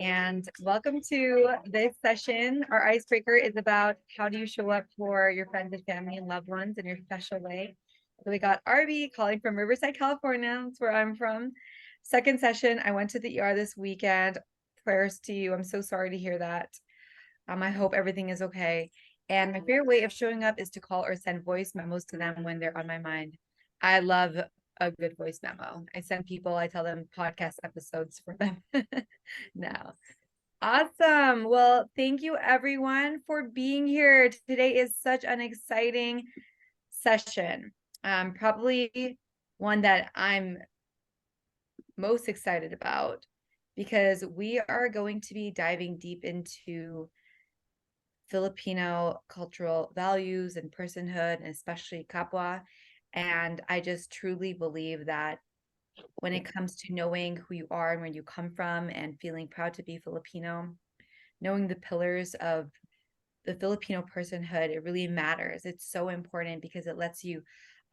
and welcome to this session. Our icebreaker is about how do you show up for your friends and family and loved ones in your special way. So we got RB calling from Riverside, California. That's where I'm from. Second session, I went to the ER this weekend. Prayers to you. I'm so sorry to hear that. I hope everything is okay. And my favorite way of showing up is to call or send voice memos to them when they're on my mind. I love a good voice memo. I send people, I tell them podcast episodes for them now. Awesome. Well, thank you everyone for being here. Today is such an exciting session. Probably one that I'm most excited about because we are going to be diving deep into Filipino cultural values and personhood, and especially Kapwa. And I just truly believe that when it comes to knowing who you are and where you come from and feeling proud to be Filipino, knowing the pillars of the Filipino personhood, it really matters. It's so important because it lets you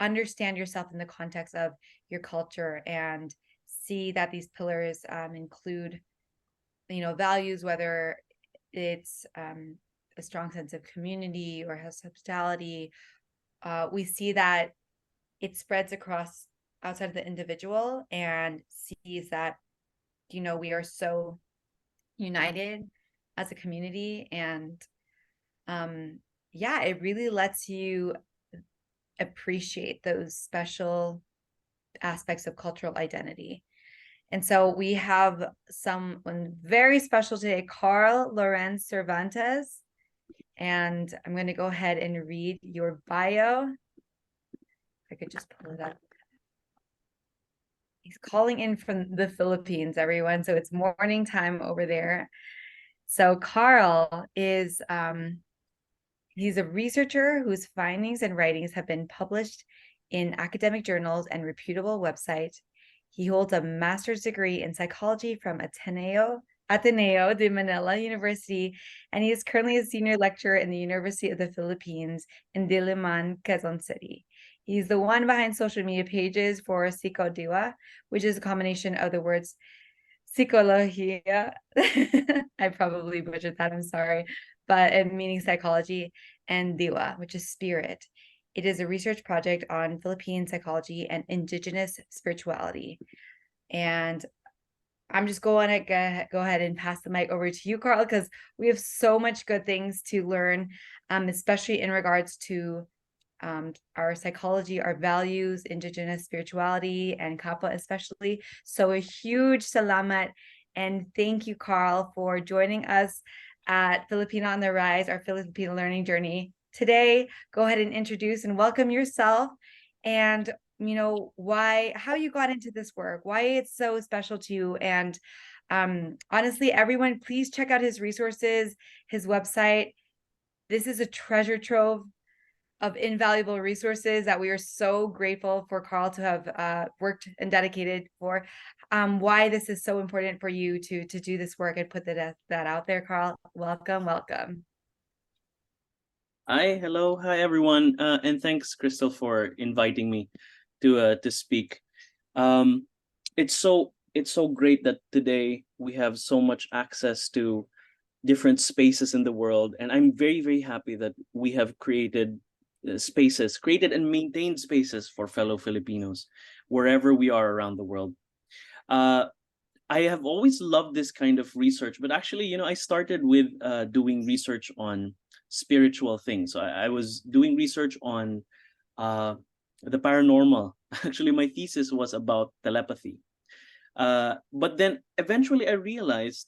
understand yourself in the context of your culture and see that these pillars include, values, whether it's a strong sense of community or hospitality. We see that it spreads across outside of the individual and sees that, we are so united as a community. And yeah, it really lets you appreciate those special aspects of cultural identity. And so we have someone very special today, Carl Lorenz Cervantes. And I'm going to go ahead and read your bio. If I could just pull it up. He's calling in from the Philippines, everyone. So it's morning time over there. So Carl is, he's a researcher whose findings and writings have been published in academic journals and reputable websites. He holds a master's degree in psychology from Ateneo de Manila University, and he is currently a senior lecturer in the University of the Philippines in Diliman, Quezon City. He's the one behind social media pages for Psicodiwa, which is a combination of the words psicologia. I probably butchered that, I'm sorry, but it meaning psychology, and diwa, which is spirit. It is a research project on Philippine psychology and indigenous spirituality. And I'm just going to go ahead and pass the mic over to you, Carl, because we have so much good things to learn, especially in regards to our psychology, our values, indigenous spirituality, and Kapwa especially. So a huge salamat and thank you, Carl, for joining us at Filipino on the Rise, our Filipino learning journey. Today, go ahead and introduce and welcome yourself and how you got into this work, why it's so special to you. And honestly, everyone, please check out his resources, his website. This is a treasure trove of invaluable resources that we are so grateful for Carl to have worked and dedicated for. Why this is so important for you to do this work and put that out there, Carl. Welcome. Hi, hello, hi everyone, and thanks, Crystal, for inviting me to speak. Um, it's so great that today we have so much access to different spaces in the world, and I'm very happy that we have created and maintained spaces for fellow Filipinos wherever we are around the world. Uh, I have always loved this kind of research, but actually, I started with doing research on spiritual things. So I was doing research on uh, the paranormal. Actually, my thesis was about telepathy. But then eventually I realized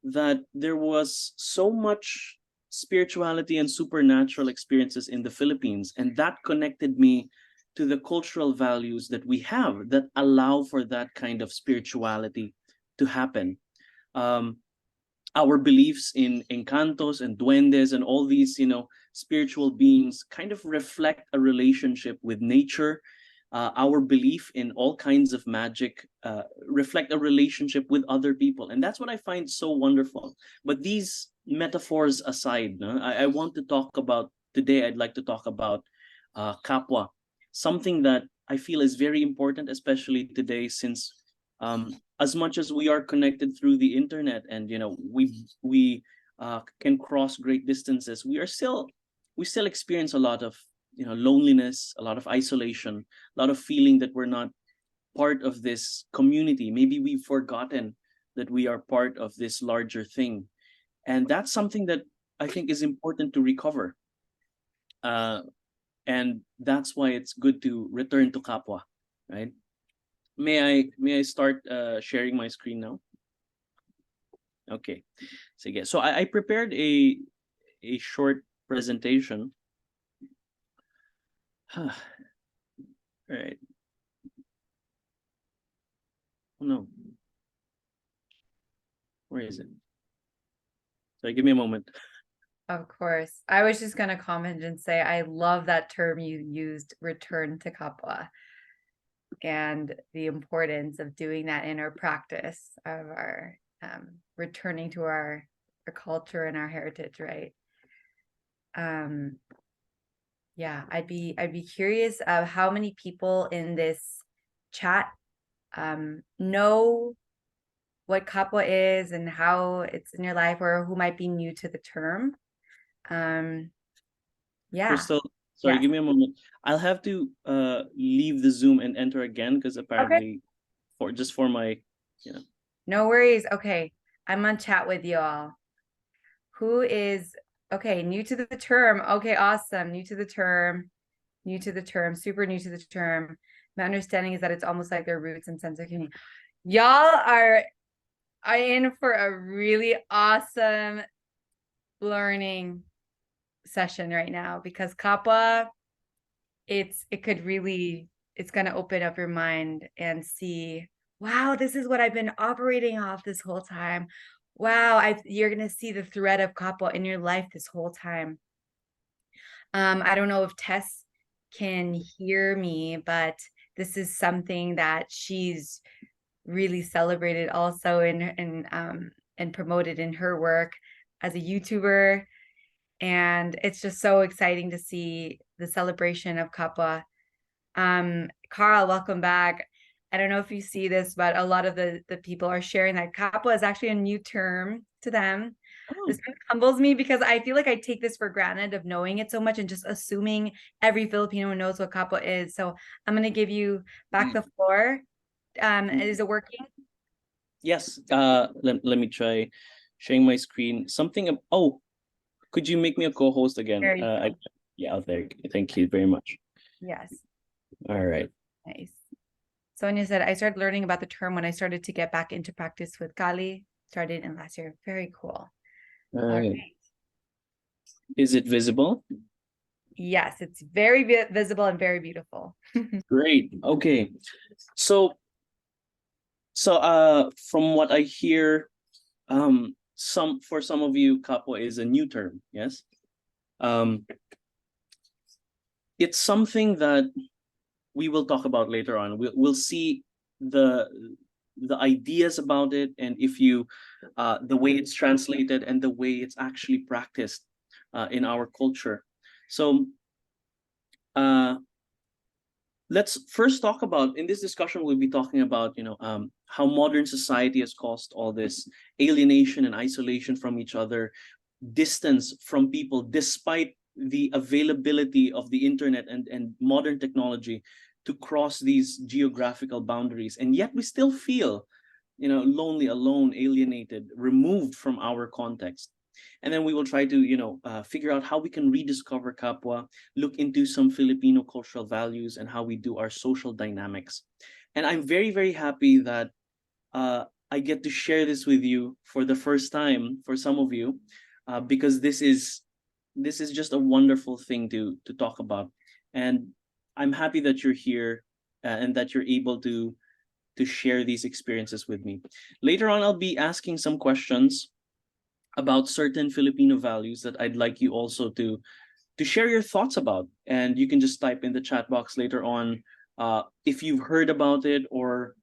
that there was so much spirituality and supernatural experiences in the Philippines, and that connected me to the cultural values that we have that allow for that kind of spirituality to happen. Um, our beliefs in encantos and duendes and all these, spiritual beings kind of reflect a relationship with nature. Our belief in all kinds of magic reflect a relationship with other people, and that's what I find so wonderful. But these metaphors aside, no, I want to talk about today. I'd like to talk about kapwa, something that I feel is very important, especially today, since As much as we are connected through the internet, and we can cross great distances, we still experience a lot of loneliness, a lot of isolation, a lot of feeling that we're not part of this community. Maybe we've forgotten that we are part of this larger thing, and that's something that I think is important to recover. uh, and that's why it's good to return to Kapwa, right? May I start sharing my screen now? Okay. So I prepared a short presentation. All right. Oh no, where is it? So give me a moment. Of course. I was just going to comment and say, I love that term you used, return to Kapwa, and the importance of doing that in our practice of our returning to our culture and our heritage, right? Yeah, I'd be curious of how many people in this chat know what Kapwa is and how it's in your life, or who might be new to the term. Yeah. Crystal, sorry, Yes. give me a moment. I'll have to leave the Zoom and enter again because Okay. apparently for my you know No worries. Okay. I'm on chat with you all. Who is okay, new to the term. Okay, awesome. New to the term. New to the term. Super new to the term. My understanding is that it's almost like their roots and sense of community. Y'all are in for a really awesome learning session right now, because Kapwa, it's going to open up your mind and see, wow, this is what I've been operating off this whole time. Wow, you're going to see the thread of Kapwa in your life this whole time. I don't know if Tess can hear me, but this is something that she's really celebrated also and promoted in her work as a YouTuber. And it's just so exciting to see the celebration of Kapwa. Carl, welcome back. I don't know if you see this, but a lot of the people are sharing that Kapwa is actually a new term to them. This Oh, humbles me because I feel like I take this for granted of knowing it so much and just assuming every Filipino knows what Kapwa is. So I'm going to give you back the floor. Is it working? yes. Let me try sharing my screen. Oh, could you make me a co-host again? There you go. Yeah, there. Thank you very much. Yes. All right. Nice. Sonia said, I started learning about the term when I started to get back into practice with Kali. Started in last year. Very cool. All All right. right. Is it visible? Yes, it's very visible and very beautiful. Great. Okay. So from what I hear, some of you, Kapwa is a new term, yes? Um, it's something that we will talk about later on. We'll see the the ideas about it, and if you the way it's translated and the way it's actually practiced in our culture. So uh, let's first talk about, in this discussion we'll be talking about how modern society has caused all this alienation and isolation from each other, distance from people, despite the availability of the internet and modern technology to cross these geographical boundaries, and yet we still feel lonely, alone, alienated, removed from our context. And then we will try to figure out how we can rediscover Kapwa, look into some Filipino cultural values and how we do our social dynamics. And I'm very, very happy that I get to share this with you for the first time, for some of you, because this is just a wonderful thing to talk about. And I'm happy that you're here, and that you're able to share these experiences with me. Later on, I'll be asking some questions about certain Filipino values that I'd like you also to share your thoughts about. And you can just type in the chat box later on if you've heard about it, or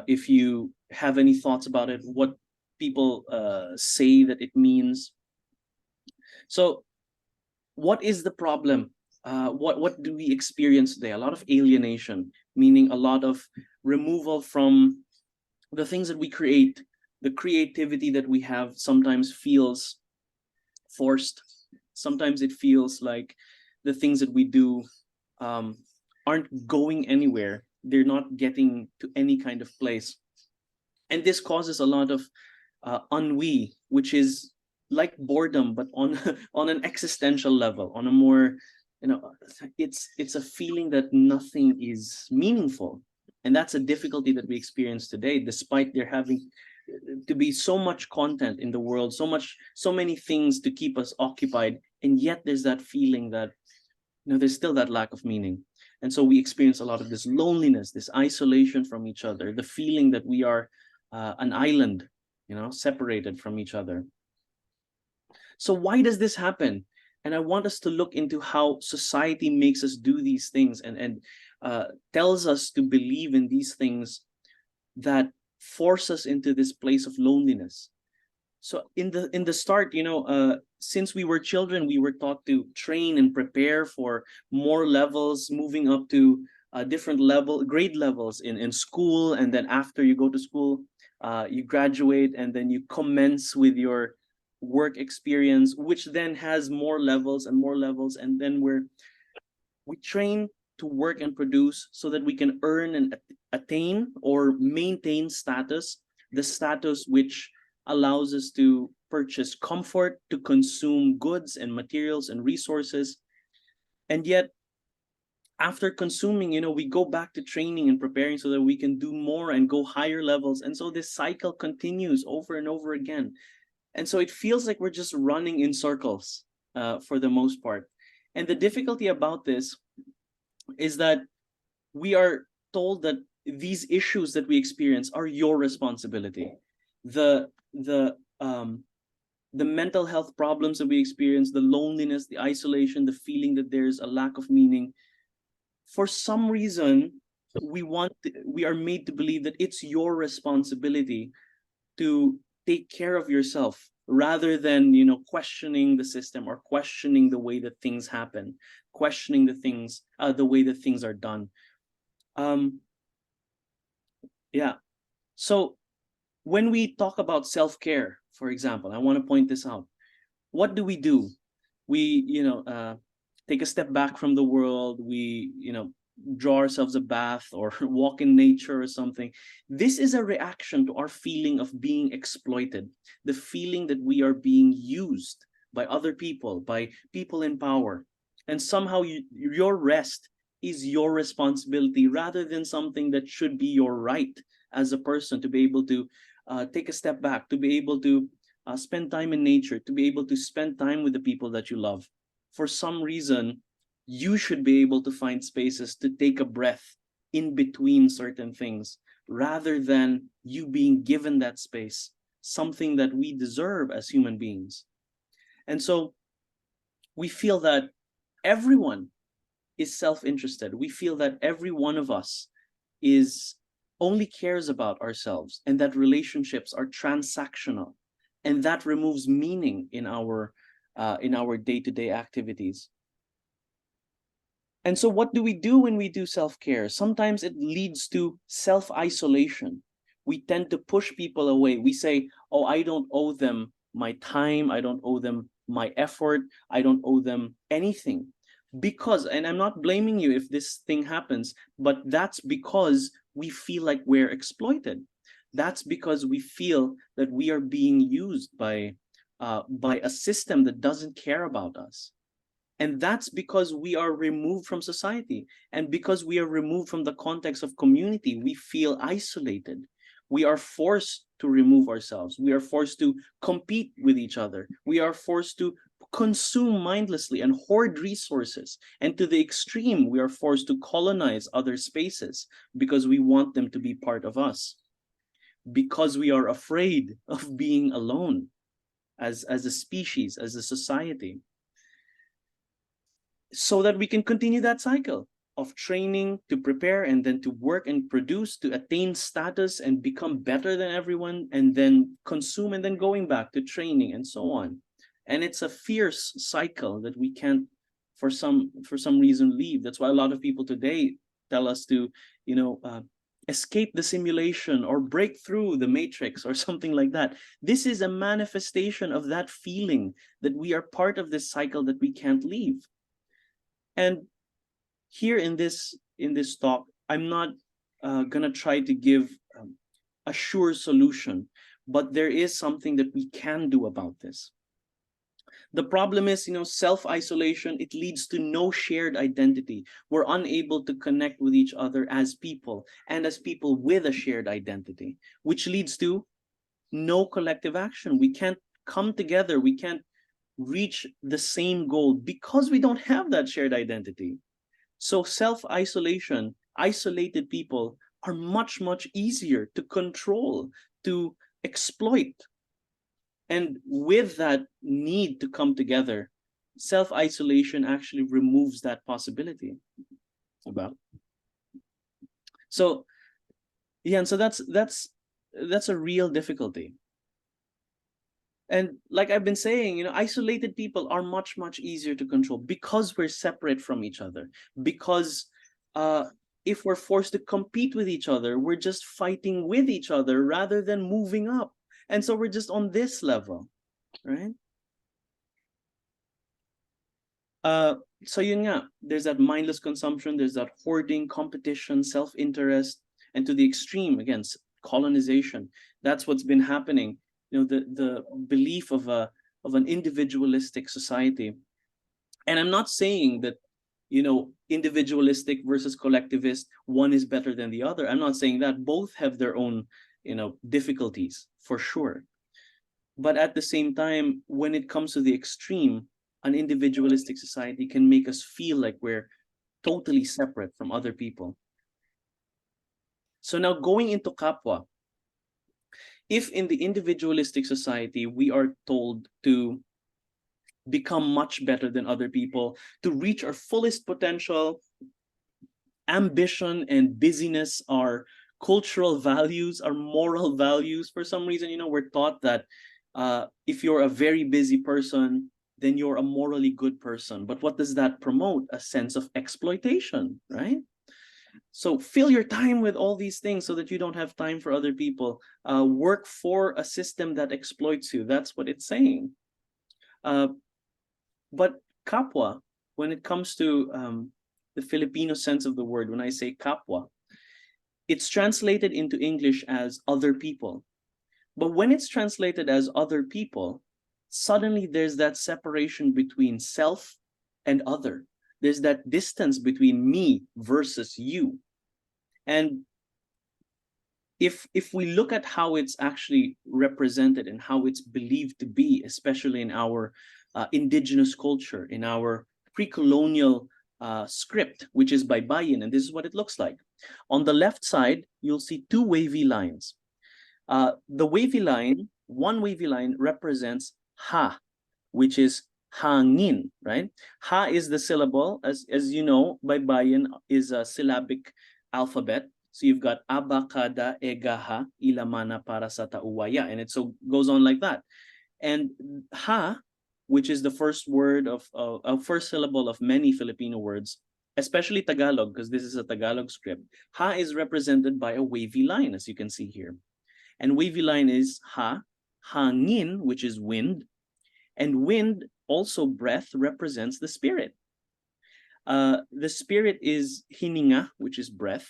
if you have any thoughts about it, what people say that it means. So, what is the problem? What do we experience today? A lot of alienation, meaning a lot of removal from the things that we create, the creativity that we have sometimes feels forced. Sometimes it feels like the things that we do um, aren't going anywhere. They're not getting to any kind of place. And this causes a lot of ennui, which is like boredom, but on on an existential level, on a more, you know, it's a feeling that nothing is meaningful, and that's a difficulty that we experience today, despite there having to be so much content in the world, so many things to keep us occupied, and yet there's that feeling that, there's still that lack of meaning. And so we experience a lot of this loneliness, this isolation from each other, the feeling that we are an island, separated from each other. So why does this happen? And I want us to look into how society makes us do these things, and tells us to believe in these things that force us into this place of loneliness. So in the start, since we were children, we were taught to train and prepare for more levels, moving up to different grade levels in school, and then after you go to school, you graduate, and then you commence with your work experience, which then has more levels and more levels, and then we train to work and produce so that we can earn and attain or maintain status, the status which allows us to purchase comfort, to consume goods and materials and resources. And yet, after consuming, we go back to training and preparing so that we can do more and go higher levels. And so this cycle continues over and over again. And so it feels like we're just running in circles for the most part. And the difficulty about this is that we are told that these issues that we experience are your responsibility. The the um the mental health problems that we experience, the loneliness, the isolation, the feeling that there's a lack of meaning, for some reason we are made to believe that it's your responsibility to take care of yourself, rather than questioning the system or questioning the way that things happen, questioning the way that things are done. um yeah. So when we talk about self-care, for example, I want to point this out. What do? We take a step back from the world. We draw ourselves a bath or walk in nature or something. This is a reaction to our feeling of being exploited, the feeling that we are being used by other people, by people in power, and somehow your rest is your responsibility, rather than something that should be your right as a person, to be able to take a step back, to be able to spend time in nature, to be able to spend time with the people that you love. For some reason, you should be able to find spaces to take a breath in between certain things, rather than you being given that space, something that we deserve as human beings. And so we feel that everyone is self-interested. We feel that every one of us is only cares about ourselves, and that relationships are transactional, and that removes meaning in our day-to-day activities. And so what do we do when we do self-care? Sometimes it leads to self-isolation. We tend to push people away. We say, oh, I don't owe them my time, I don't owe them my effort, I don't owe them anything. Because, and I'm not blaming you if this thing happens, but that's because we feel like we're exploited. That's because we feel that we are being used by a system that doesn't care about us. And that's because we are removed from society. And because we are removed from the context of community, we feel isolated. We are forced to remove ourselves. We are forced to compete with each other. We are forced to consume mindlessly and hoard resources. And to the extreme, we are forced to colonize other spaces because we want them to be part of us. Because we are afraid of being alone as a species, as a society, so that we can continue that cycle of training to prepare, and then to work and produce to attain status and become better than everyone, and then consume, and then going back to training, and so on. And it's a fierce cycle that we can't for some reason leave. That's why a lot of people today tell us to escape the simulation or break through the matrix or something like that. This is a manifestation of that feeling that we are part of this cycle that we can't leave. And here in this talk, I'm not gonna try to give a sure solution, but there is something that we can do about this. The problem is, self-isolation, it leads to no shared identity. We're unable to connect with each other as people and as people with a shared identity, which leads to no collective action. We can't come together. We can't reach the same goal because we don't have that shared identity. So self-isolation, isolated people are much, much easier to control, to exploit. And with that need to come together, self-isolation actually removes that possibility. So yeah, and so that's a real difficulty. And like I've been saying, isolated people are much, much easier to control because we're separate from each other. Because if we're forced to compete with each other, we're just fighting with each other rather than moving up. And so we're just on this level, right? So yun nga, there's that mindless consumption, there's that hoarding, competition, self-interest, and to the extreme, again, colonization. That's what's been happening. The belief of an individualistic society. And I'm not saying that, individualistic versus collectivist, one is better than the other. I'm not saying that. Both have their own, difficulties, for sure. But at the same time, when it comes to the extreme, an individualistic society can make us feel like we're totally separate from other people. So now going into Kapwa, if in the individualistic society we are told to become much better than other people, to reach our fullest potential, ambition and busyness are cultural values, are moral values. For some reason, we're taught that if you're a very busy person, then you're a morally good person. But what does that promote? A sense of exploitation, right? So fill your time with all these things so that you don't have time for other people. Work for a system that exploits you. That's what it's saying. But kapwa, when it comes to the Filipino sense of the word, when I say kapwa, it's translated into English as other people. But when it's translated as other people, suddenly there's that separation between self and other. There's that distance between me versus you. And if we look at how it's actually represented and how it's believed to be, especially in our indigenous culture, in our pre-colonial script, which is baybayin, and this is what it looks like. On the left side, you'll see two wavy lines. The wavy line, one wavy line represents ha, which is hangin, right? Ha is the syllable, as you know, baybayin is a syllabic alphabet. So you've got abakada egaha ilamana para sa tauwaya, and it so goes on like that. And ha, which is the first word of first syllable of many Filipino words, especially Tagalog, because this is a Tagalog script. Ha is represented by a wavy line, as you can see here. And wavy line is ha, hangin, which is wind, and wind, also breath, represents the spirit. The spirit is hininga, which is breath.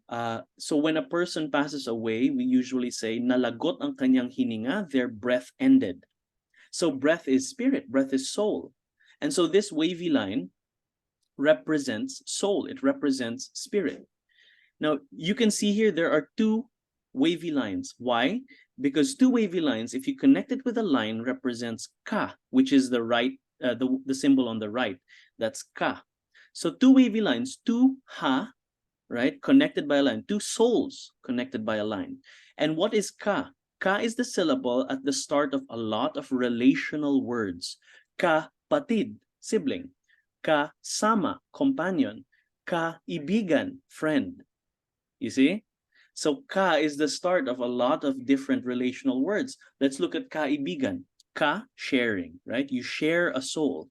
So when a person passes away, we usually say, nalagot ang kanyang hininga, their breath ended. So breath is spirit, breath is soul. And so this wavy line represents soul, it represents spirit. Now, you can see here there are two wavy lines. Why? Because two wavy lines, if you connect it with a line, represents ka, which is the right, the symbol on the right. That's ka. So two wavy lines, two ha, right, connected by a line, two souls connected by a line. And what is ka? Ka is the syllable at the start of a lot of relational words. Kapatid, sibling. Kasama, companion. Kaibigan, friend. You see? So ka is the start of a lot of different relational words. Let's look at kaibigan. Ka, sharing, right? You share a soul.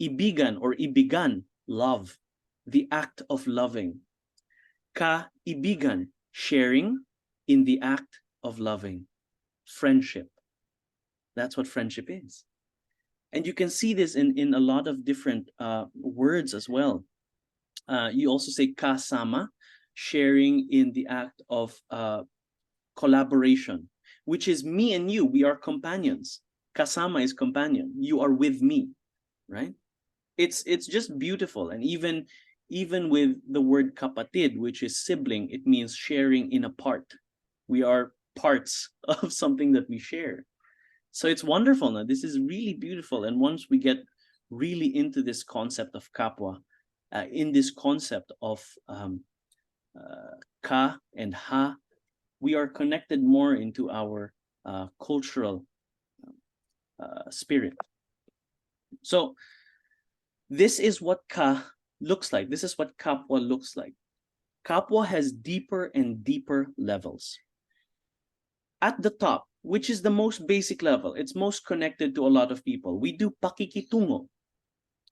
Ibigan or ibigan, love, the act of loving. Kaibigan, sharing in the act of loving, friendship. That's what friendship is. And you can see this in a lot of different words as well. You also say kasama, sharing in the act of collaboration, which is me and you. We are companions. Kasama is companion. You are with me, right? It's just beautiful. And even with the word kapatid, which is sibling, it means sharing in a part. We are parts of something that we share. So it's wonderful. Now, this is really beautiful. And once we get really into this concept of kapwa, in this concept of ka and ha, we are connected more into our cultural spirit. So this is what ka looks like. This is what kapwa looks like. Kapwa has deeper and deeper levels. At the top, which is the most basic level, it's most connected to a lot of people, we do pakikitungo.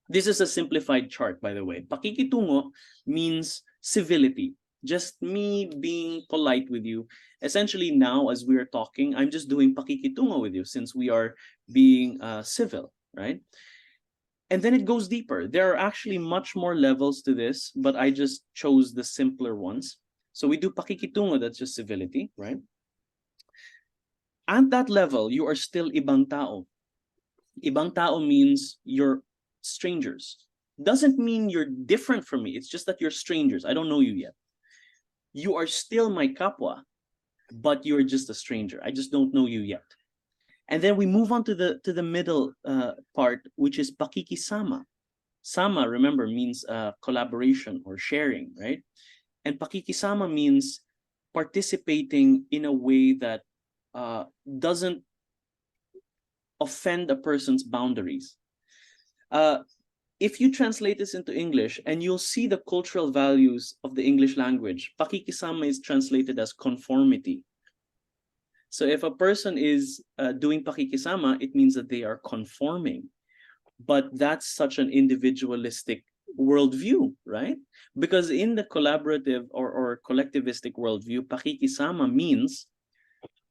This is a simplified chart, by the way. Pakikitungo means civility, just me being polite with you. Essentially, now as we're talking, I'm just doing pakikitungo with you since we are being civil, right? And then it goes deeper. There are actually much more levels to this, but I just chose the simpler ones. So we do pakikitungo, that's just civility, right? At that level, you are still ibang tao. Ibang tao means you're strangers. Doesn't mean you're different from me. It's just that you're strangers. I don't know you yet. You are still my kapwa, but you're just a stranger. I just don't know you yet. And then we move on to the middle part, which is pakikisama. Sama, remember, means collaboration or sharing, right? And pakikisama means participating in a way that doesn't offend a person's boundaries. If you translate this into English, and you'll see the cultural values of the English language, pakikisama is translated as conformity. So if a person is doing pakikisama, it means that they are conforming. But that's such an individualistic worldview, right? Because in the collaborative or collectivistic worldview, pakikisama means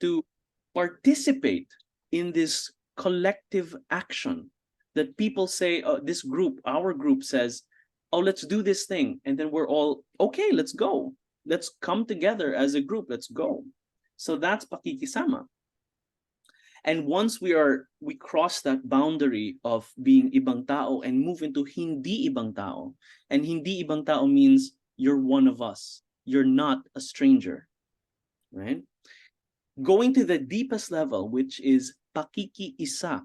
to participate in this collective action that people say, this group, our group says, oh, let's do this thing. And then we're all, okay, let's go. Let's come together as a group. Let's go. So that's pakikisama. And once we cross that boundary of being ibang tao and move into hindi ibang tao. And hindi ibang tao means you're one of us. You're not a stranger, right? Going to the deepest level, which is pakiki-isa,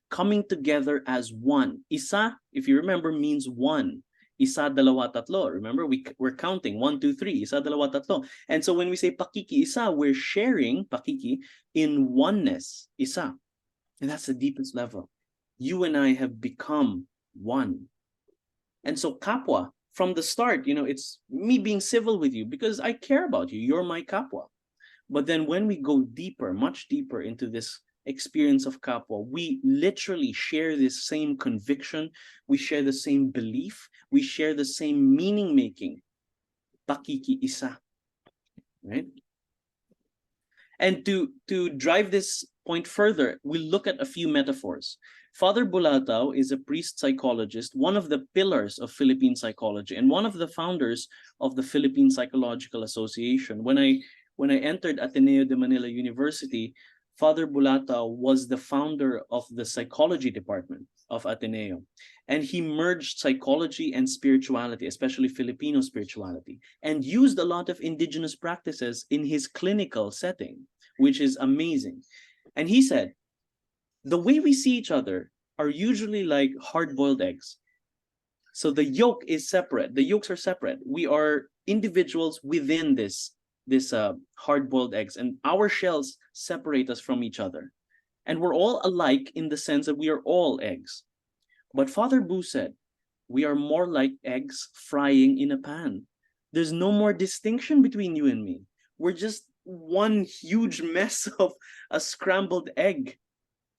coming together as one. Isa, if you remember, means one. Isa, dalawa, tatlo. Remember, we're counting 1, 2, 3. Isa, dalawa, tatlo. And so when we say pakiki-isa, we're sharing pakiki in oneness. Isa. And that's the deepest level. You and I have become one. And so kapwa, from the start, it's me being civil with you because I care about you. You're my kapwa. But then when we go deeper, much deeper into this experience of kapwa, we literally share this same conviction, we share the same belief, we share the same meaning making. Pakiki-isa. Right? And to drive this point further, we look at a few metaphors. Father Bulatao is a priest psychologist, one of the pillars of Philippine psychology, and one of the founders of the Philippine Psychological Association. When I entered Ateneo de Manila University, Father Bulatao was the founder of the psychology department of Ateneo. And he merged psychology and spirituality, especially Filipino spirituality, and used a lot of indigenous practices in his clinical setting, which is amazing. And he said, the way we see each other are usually like hard-boiled eggs. So the yolk is separate. The yolks are separate. We are individuals within this hard-boiled eggs, and our shells separate us from each other. And we're all alike in the sense that we are all eggs. But Father Bu said, we are more like eggs frying in a pan. There's no more distinction between you and me. We're just one huge mess of a scrambled egg.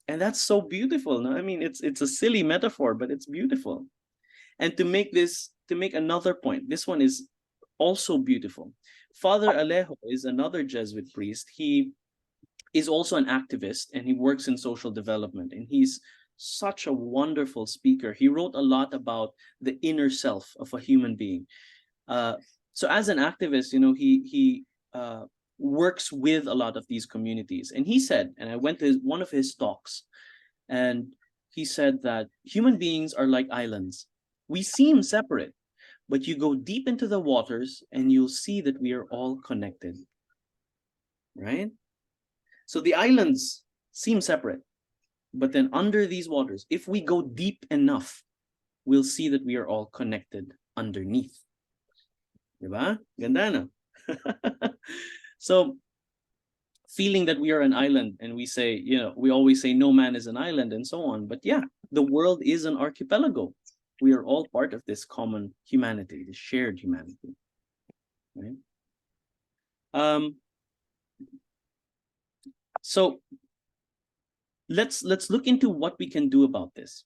And that's so beautiful. No? I mean, it's a silly metaphor, but it's beautiful. And to make another point, this one is also beautiful. Father Alejo is another Jesuit priest. He is also an activist and he works in social development. And he's such a wonderful speaker. He wrote a lot about the inner self of a human being. Uh, so as an activist, he works with a lot of these communities. And he said, and I went to one of his talks, and he said that human beings are like islands. We seem separate, but you go deep into the waters and you'll see that we are all connected, right? So the islands seem separate, but then under these waters, if we go deep enough, we'll see that we are all connected underneath. Diba? Ganda na. So feeling that we are an island, and we say, we always say no man is an island and so on. But yeah, the world is an archipelago. We are all part of this common humanity, this shared humanity. Right? So let's look into what we can do about this.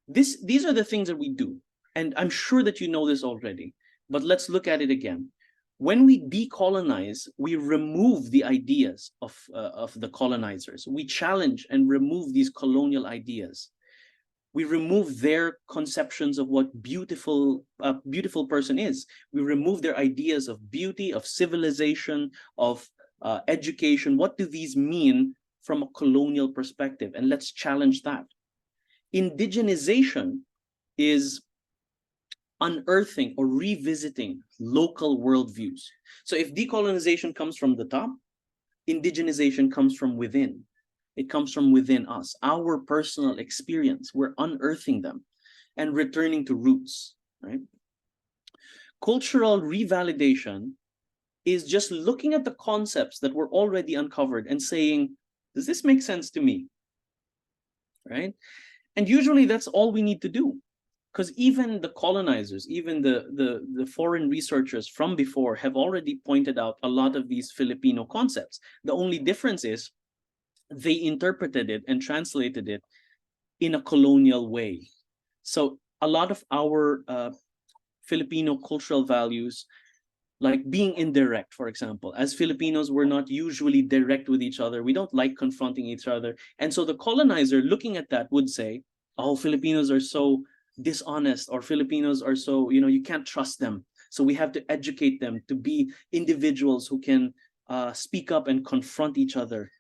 These are the things that we do, and I'm sure that you know this already, but let's look at it again. When we decolonize, we remove the ideas of the colonizers. We challenge and remove these colonial ideas. We remove their conceptions of what beautiful person is. We remove their ideas of beauty, of civilization, of education. What do these mean from a colonial perspective? And let's challenge that. Indigenization is unearthing or revisiting local worldviews. So if decolonization comes from the top, indigenization comes from within. It comes from within us, our personal experience. We're unearthing them and returning to roots, right? Cultural revalidation is just looking at the concepts that were already uncovered and saying, does this make sense to me? Right? And usually that's all we need to do. Because even the colonizers, even the foreign researchers from before have already pointed out a lot of these Filipino concepts. The only difference is they interpreted it and translated it in a colonial way. So a lot of our Filipino cultural values, like being indirect, for example, as Filipinos, we're not usually direct with each other. We don't like confronting each other. And so the colonizer looking at that would say, oh, Filipinos are so dishonest, or Filipinos are so, you can't trust them. So we have to educate them to be individuals who can speak up and confront each other.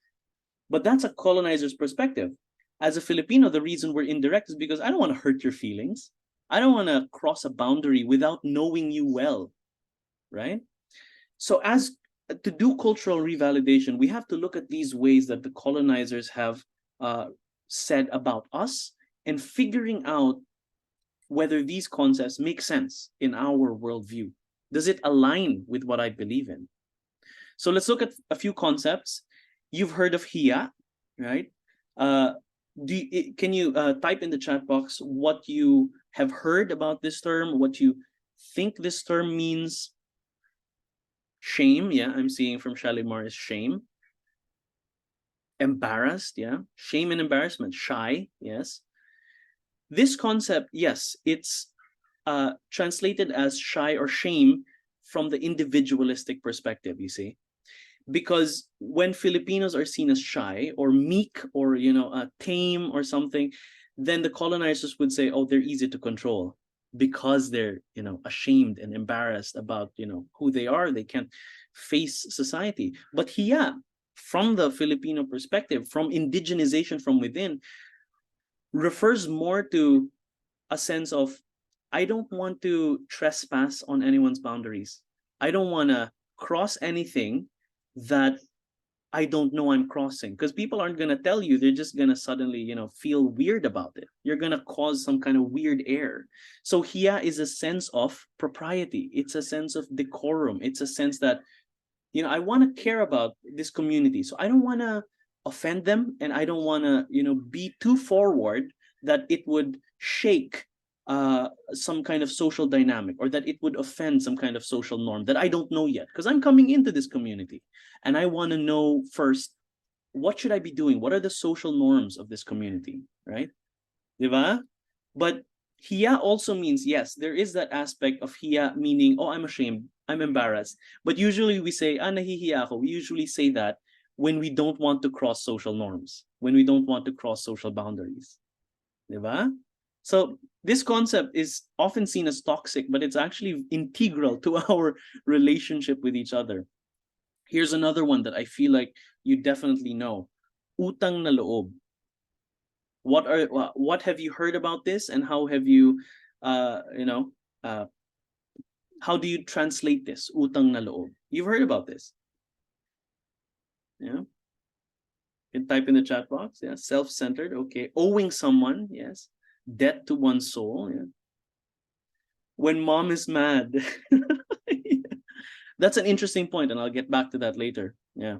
But that's a colonizer's perspective. As a Filipino, the reason we're indirect is because I don't want to hurt your feelings. I don't want to cross a boundary without knowing you well, right? So to do cultural revalidation, we have to look at these ways that the colonizers have said about us and figuring out whether these concepts make sense in our worldview. Does it align with what I believe in? So let's look at a few concepts. You've heard of HIA, right? Can you type in the chat box what you have heard about this term, what you think this term means? Shame, yeah, I'm seeing from Shalimar is shame. Embarrassed, yeah. Shame and embarrassment. Shy, yes. This concept, yes, it's translated as shy or shame from the individualistic perspective, you see. Because when Filipinos are seen as shy or meek or tame or something, then the colonizers would say, oh, they're easy to control because they're ashamed and embarrassed about who they are. They can't face society. But here, from the Filipino perspective, from indigenization from within, refers more to a sense of, I don't want to trespass on anyone's boundaries. I don't want to cross anything that I don't know I'm crossing, because people aren't going to tell you. They're just going to suddenly, feel weird about it. You're going to cause some kind of weird air. So hiya is a sense of propriety. It's a sense of decorum. It's a sense that, I want to care about this community. So I don't want to offend them, and I don't want to, be too forward that it would shake some kind of social dynamic, or that it would offend some kind of social norm that I don't know yet, because I'm coming into this community and I want to know first, what should I be doing? What are the social norms of this community, right? Diba? But Hiya also means, yes, there is that aspect of hiya meaning, oh, I'm ashamed, I'm embarrassed. But usually we say, ah, nahihiya ako. We usually say that when we don't want to cross social norms, when we don't want to cross social boundaries. Diba? So this concept is often seen as toxic, but it's actually integral to our relationship with each other. Here's another one that I feel like you definitely know. Utang na loob. What have you heard about this, and how have you uh how do you translate this? Utang na loob. You've heard about this. Yeah. You can type in the chat box. Yeah. Self-centered. Okay. Owing someone. Yes. Debt to one's soul. Yeah. When mom is mad. That's an interesting point, and I'll get back to that later. Yeah.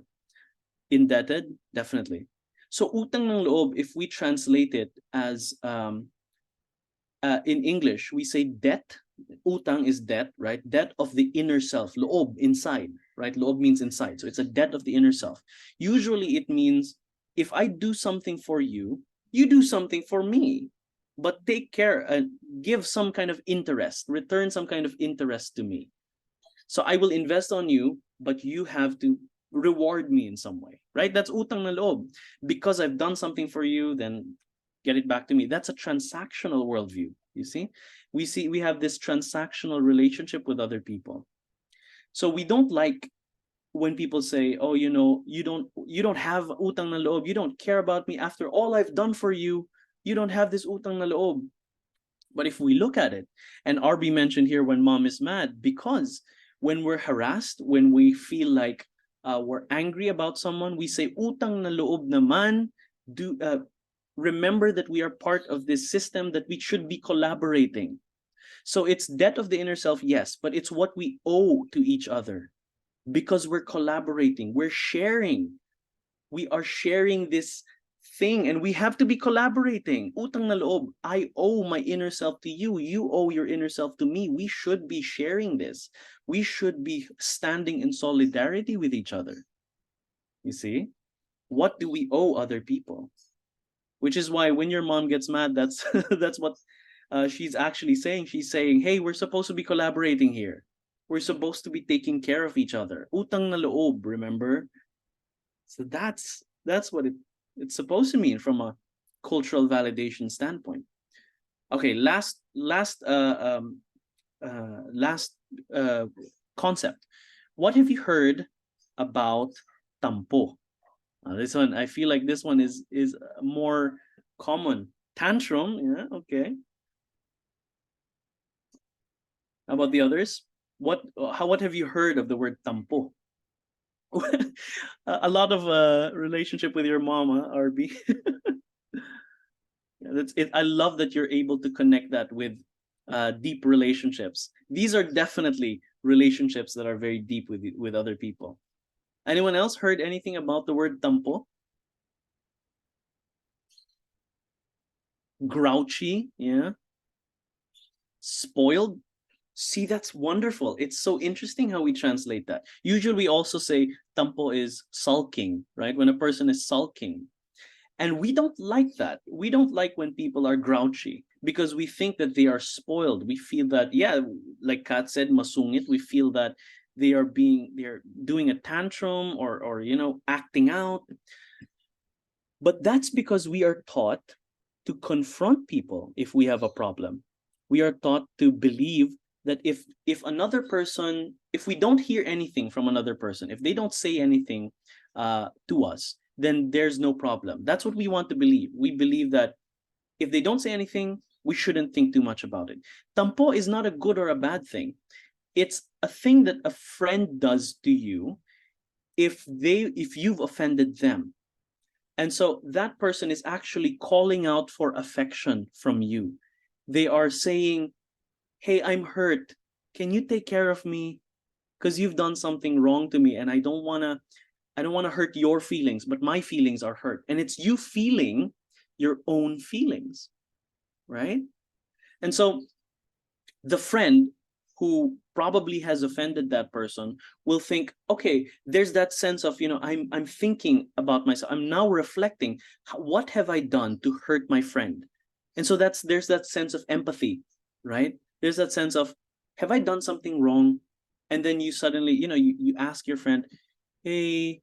Indebted, definitely. So utang ng loob, if we translate it as in English, we say debt. Utang is debt, right? Debt of the inner self. Loob, inside, right? Loob means inside. So it's a debt of the inner self. Usually it means if I do something for you, you do something for me. But take care and give some kind of interest, return some kind of interest to me. So I will invest on you, but you have to reward me in some way, right? That's utang na loob. Because I've done something for you, then get it back to me. That's a transactional worldview. You see, we have this transactional relationship with other people. So we don't like when people say, "Oh, you don't have utang na loob. You don't care about me after all I've done for you. You don't have this utang na loob." But if we look at it, and RB mentioned here when mom is mad, because when we're harassed, when we feel like we're angry about someone, we say, utang na loob naman, remember that we are part of this system, that we should be collaborating. So it's debt of the inner self, yes, but it's what we owe to each other because we're collaborating, we're sharing. We are sharing this thing and we have to be collaborating. Utang na loob. I owe my inner self to you. You owe your inner self to me. We should be sharing this. We should be standing in solidarity with each other. You see? What do we owe other people? Which is why when your mom gets mad, that's that's what she's actually saying. She's saying, hey, we're supposed to be collaborating here. We're supposed to be taking care of each other. Utang na loob, remember? So that's what it's supposed to mean from a cultural validation standpoint. Okay, last concept. What have you heard about tampo? This one, I feel like this one is more common. Tantrum, yeah, okay. How about the others? What have you heard of the word tampo? A lot of relationship with your mama, RB. Yeah, that's it. I love that you're able to connect that with deep relationships. These are definitely relationships that are very deep with other people. Anyone else heard anything about the word tampo? Grouchy, yeah. Spoiled. See, that's wonderful. It's so interesting how we translate that. Usually we also say tampo is sulking, right? When a person is sulking. And we don't like that. We don't like when people are grouchy because we think that they are spoiled. We feel that, yeah, like Kat said, masungit, we feel that they're doing a tantrum or acting out. But that's because we are taught to confront people if we have a problem. We are taught to believe that if another person, if we don't hear anything from another person, if they don't say anything to us, then there's no problem. That's what we want to believe. We believe that if they don't say anything, we shouldn't think too much about it. Tampo is not a good or a bad thing. It's a thing that a friend does to you if you've offended them. And so that person is actually calling out for affection from you. They are saying, hey, I'm hurt. Can you take care of me? Because you've done something wrong to me and I don't want to hurt your feelings, but my feelings are hurt. And it's you feeling your own feelings, right? And so the friend who probably has offended that person will think, okay, there's that sense of, I'm thinking about myself. I'm now reflecting, what have I done to hurt my friend? And so there's that sense of empathy, right? There's that sense of, have I done something wrong? And then you suddenly, you ask your friend, hey,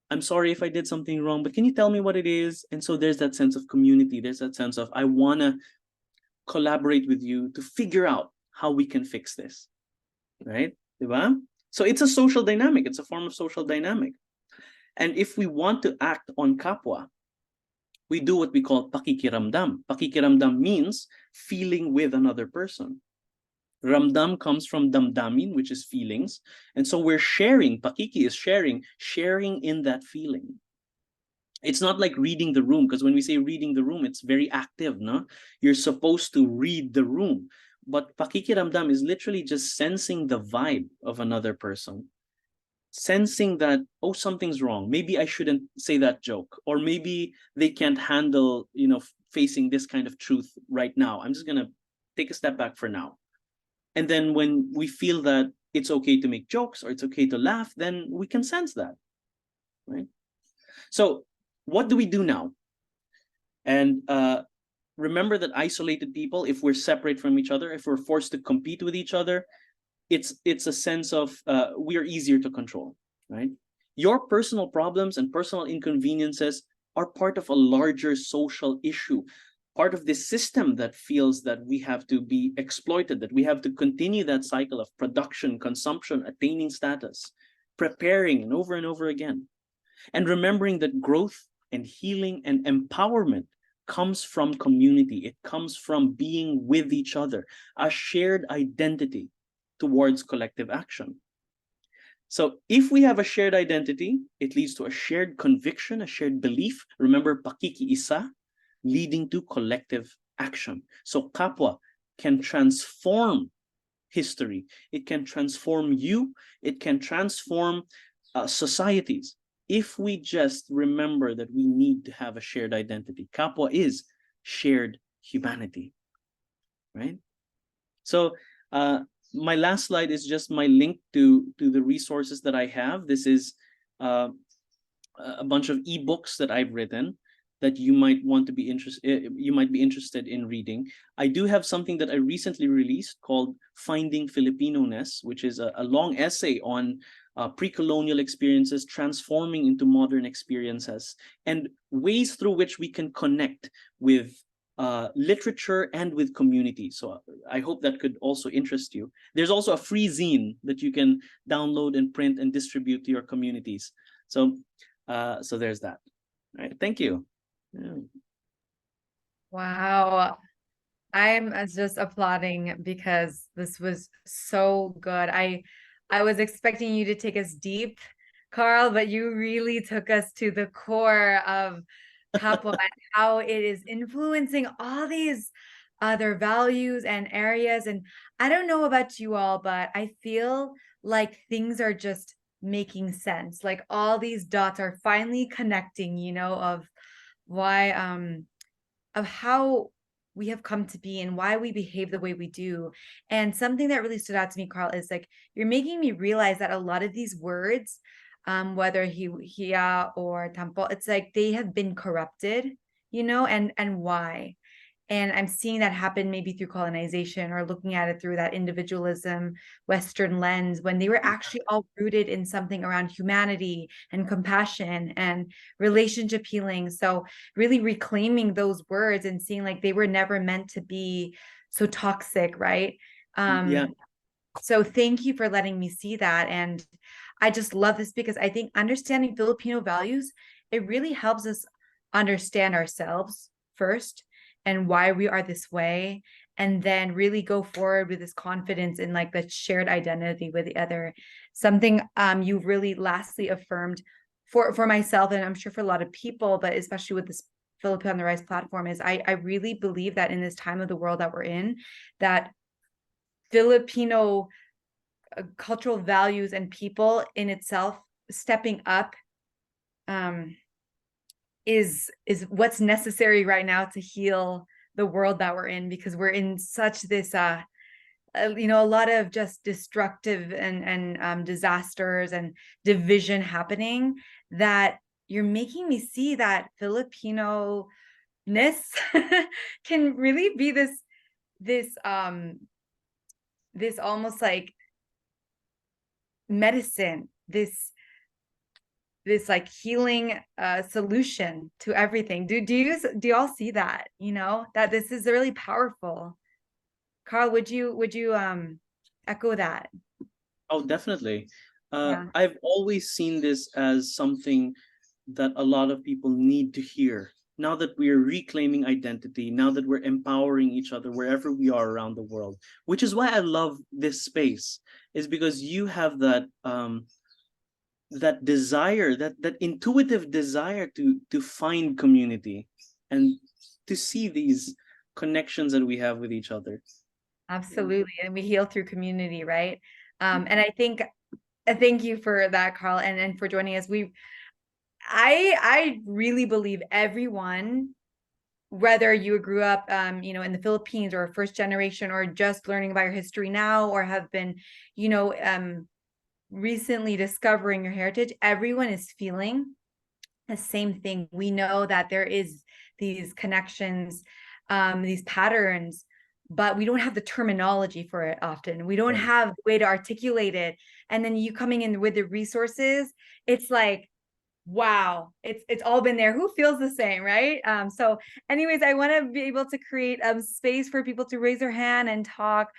I'm sorry if I did something wrong, but can you tell me what it is? And so there's that sense of community. There's that sense of, I want to collaborate with you to figure out how we can fix this, right? Diba? So it's a social dynamic. It's a form of social dynamic. And if we want to act on kapwa, we do what we call pakikiramdam. Pakikiramdam means feeling with another person. Ramdam comes from damdamin, which is feelings. And so we're sharing, pakiki is sharing in that feeling. It's not like reading the room, because when we say reading the room, it's very active, no? You're supposed to read the room. But pakikiramdam is literally just sensing the vibe of another person. Sensing that, oh, something's wrong. Maybe I shouldn't say that joke. Or maybe they can't handle, facing this kind of truth right now. I'm just gonna take a step back for now. And then when we feel that it's okay to make jokes or it's okay to laugh, then we can sense that, right? So what do we do now? And remember that isolated people, if we're separate from each other, if we're forced to compete with each other, it's a sense of we are easier to control, right? Your personal problems and personal inconveniences are part of a larger social issue, part of this system that feels that we have to be exploited, that we have to continue that cycle of production, consumption, attaining status, preparing and over again. And remembering that growth and healing and empowerment comes from community. It comes from being with each other, a shared identity towards collective action. So if we have a shared identity, it leads to a shared conviction, a shared belief. Remember, pakiki-isa, leading to collective action. So kapwa can transform history. It can transform you. It can transform societies. If we just remember that we need to have a shared identity. Kapwa is shared humanity, right? So my last slide is just my link to the resources that I have. This is a bunch of ebooks that I've written that you might want to be interested in reading. I do have something that I recently released called Finding Filipino-ness, which is a long essay on pre-colonial experiences transforming into modern experiences and ways through which we can connect with literature and with community. So I hope that could also interest you. There's also a free zine that you can download and print and distribute to your communities. So there's that. All right, thank you. Yeah. Wow. I'm just applauding because this was so good. I was expecting you to take us deep, Carl, but you really took us to the core of Kapwa and how it is influencing all these other values and areas. And I don't know about you all, but I feel like things are just making sense. Like all these dots are finally connecting, of why of how we have come to be and why we behave the way we do. And something that really stood out to me, Carl, is like you're making me realize that a lot of these words, whether hiya or tampo, it's like they have been corrupted, and why. And I'm seeing that happen maybe through colonization or looking at it through that individualism, Western lens, when they were actually all rooted in something around humanity and compassion and relationship healing. So, really reclaiming those words and seeing like they were never meant to be so toxic, right? Yeah. So, thank you for letting me see that. And I just love this because I think understanding Filipino values, it really helps us understand ourselves first and why we are this way, and then really go forward with this confidence in like the shared identity with the other. Something you really lastly affirmed for myself, and I'm sure for a lot of people, but especially with this Filipino on the Rise platform, is I really believe that in this time of the world that we're in, that Filipino cultural values and people in itself stepping up is what's necessary right now to heal the world that we're in, because we're in such this a lot of just destructive and disasters and division happening, that you're making me see that Filipino can really be this this almost like medicine, this like healing solution to everything. Do you all see that, you know, that this is really powerful? Carl, would you echo that? Oh, definitely. Yeah, I've always seen this as something that a lot of people need to hear. Now that we're reclaiming identity, now that we're empowering each other wherever we are around the world, which is why I love this space, is because you have that desire, that intuitive desire to find community and to see these connections that we have with each other. absolutely. And we heal through community, right? And I think thank you for that, Carl, and for joining us. I really believe everyone, whether you grew up you know, in the Philippines or first generation, or just learning about your history now, or have been, you know, recently discovering your heritage, everyone is feeling the same thing. We know that there is these connections, these patterns, but we don't have the terminology for it often. We don't Right. have the way to articulate it. And then you coming in with the resources, it's like, wow, it's all been there. Who feels the same, right? So anyways, I want to be able to create space for people to raise their hand and talk.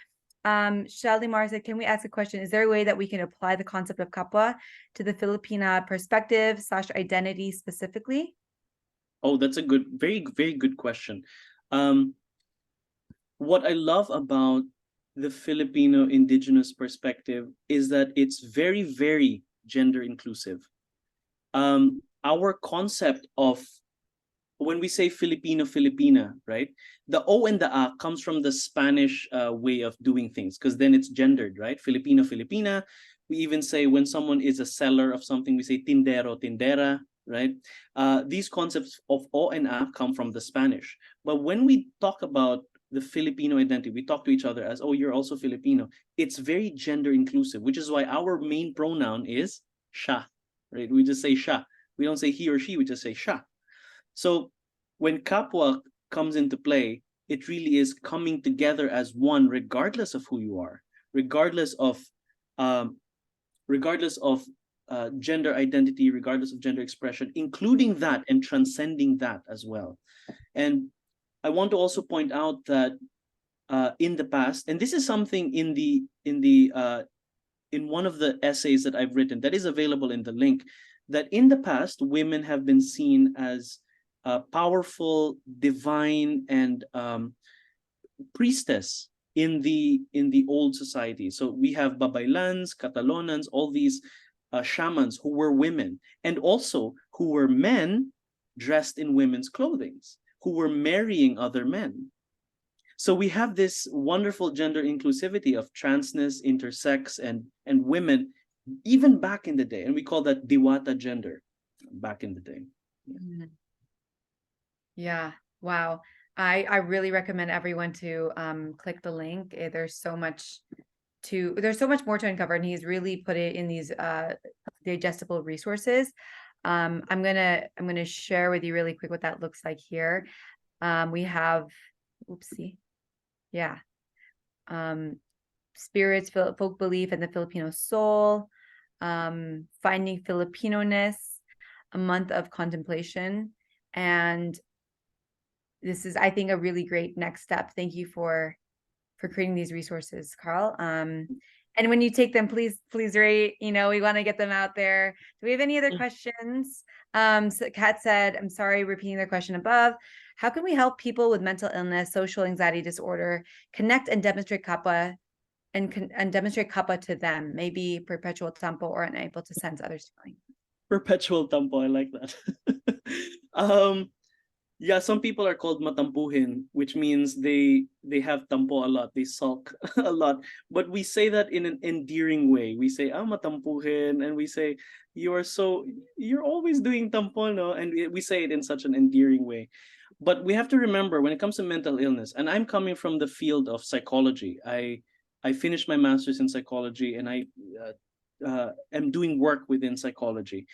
Shalimar said, can we ask a question? Is there a way that we can apply the concept of kapwa to the Filipina perspective / identity specifically? Oh, that's a good, very, very good question. Um, what I love about the Filipino indigenous perspective is that it's very, very gender inclusive. Our concept of when we say Filipino Filipina, right? The O and the A comes from the Spanish way of doing things because then it's gendered, right? Filipino Filipina. We even say when someone is a seller of something, we say tindero tindera, right? These concepts of O and A come from the Spanish. But when we talk about the Filipino identity, we talk to each other as, oh, you're also Filipino. It's very gender inclusive, which is why our main pronoun is siya, right? We just say siya. We don't say he or she, we just say siya. So when Kapwa comes into play, it really is coming together as one, regardless of who you are, regardless of um, regardless of gender identity, regardless of gender expression, including that and transcending that as well. And I want to also point out that in the past, and this is something in one of the essays that I've written that is available in the link, that in the past women have been seen as powerful, divine, and priestess in the old society. So we have babaylans, catalonans, all these shamans who were women, and also who were men dressed in women's clothing, who were marrying other men. So we have this wonderful gender inclusivity of transness, intersex, and women, even back in the day, and we call that diwata gender back in the day. Mhm. Yeah. Wow. I really recommend everyone to click the link. There's so much more to uncover, and he's really put it in these digestible resources. I'm gonna share with you really quick what that looks like here. We have, oopsie, yeah, um, spirits, folk belief, and the Filipino soul, finding Filipino-ness, a month of contemplation, and this is, I think, a really great next step. Thank you for creating these resources, Carl. And when you take them, please rate. You know, we want to get them out there. Do we have any other questions? So Kat said, I'm sorry, repeating their question above. How can we help people with mental illness, social anxiety disorder, connect and demonstrate kapwa and demonstrate kapwa to them? Maybe perpetual tampo or unable to sense others' feelings. Perpetual tampo, I like that. um, yeah, some people are called matampuhin, which means they have tampo a lot, they sulk a lot. But we say that in an endearing way. We say, ah, matampuhin, and we say, you're always doing tampo, no? And we say it in such an endearing way. But we have to remember when it comes to mental illness, and I'm coming from the field of psychology. I finished my master's in psychology, and I am doing work within psychology.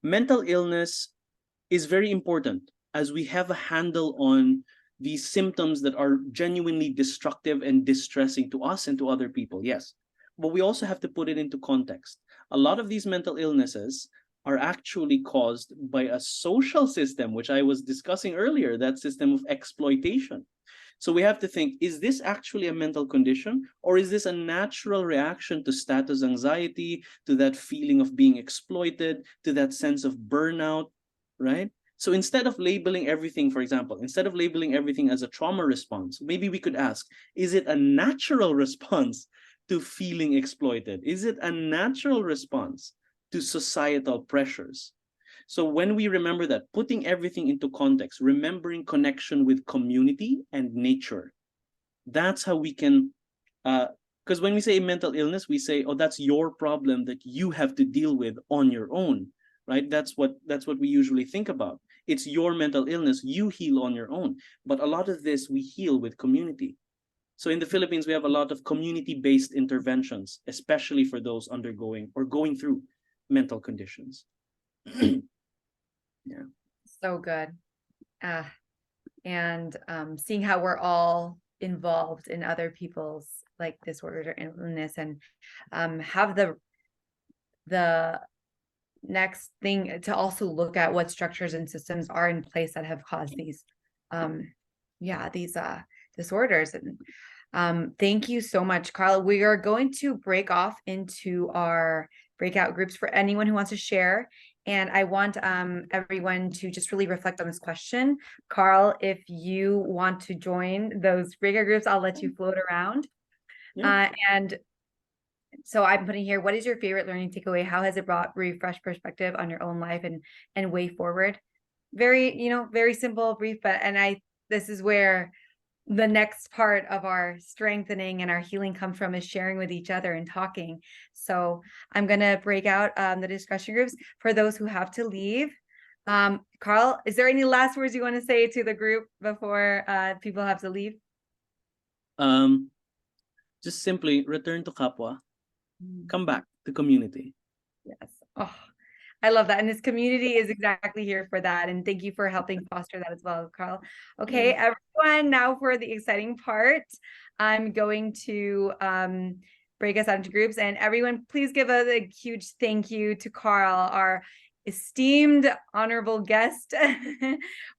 Mental illness is very important. as we have a handle on these symptoms that are genuinely destructive and distressing to us and to other people, yes. But we also have to put it into context. A lot of these mental illnesses are actually caused by a social system, which I was discussing earlier, that system of exploitation. So we have to think, is this actually a mental condition, or is this a natural reaction to status anxiety, to that feeling of being exploited, to that sense of burnout, right? So instead of labeling everything, for example, instead of labeling everything as a trauma response, maybe we could ask, is it a natural response to feeling exploited? Is it a natural response to societal pressures? So when we remember that, putting everything into context, remembering connection with community and nature, that's how we can, because when we say mental illness, we say, oh, that's your problem that you have to deal with on your own, right? That's what we usually think about. It's your mental illness, you heal on your own. But a lot of this we heal with community. So in the Philippines, we have a lot of community-based interventions, especially for those undergoing or going through mental conditions. Yeah. So good. And seeing how we're all involved in other people's like disorders or illness, and have the next thing to also look at what structures and systems are in place that have caused these these disorders. And thank you so much, Carl. We are going to break off into our breakout groups for anyone who wants to share. And I want everyone to just really reflect on this question. Carl, if you want to join those breakout groups, I'll let you float around. Yeah. And so I'm putting here, what is your favorite learning takeaway? How has it brought refreshed perspective on your own life and way forward? Very, very simple, brief, but this is where the next part of our strengthening and our healing comes from, is sharing with each other and talking. So I'm going to break out the discussion groups for those who have to leave. Carl, is there any last words you want to say to the group before people have to leave? Just simply return to Kapwa, come back to community. Yes. Oh, I love that. And this community is exactly here for that. And thank you for helping foster that as well, Carl. Okay, everyone, now for the exciting part. I'm going to break us out into groups. And everyone, please give a huge thank you to Carl, our esteemed, honorable guest.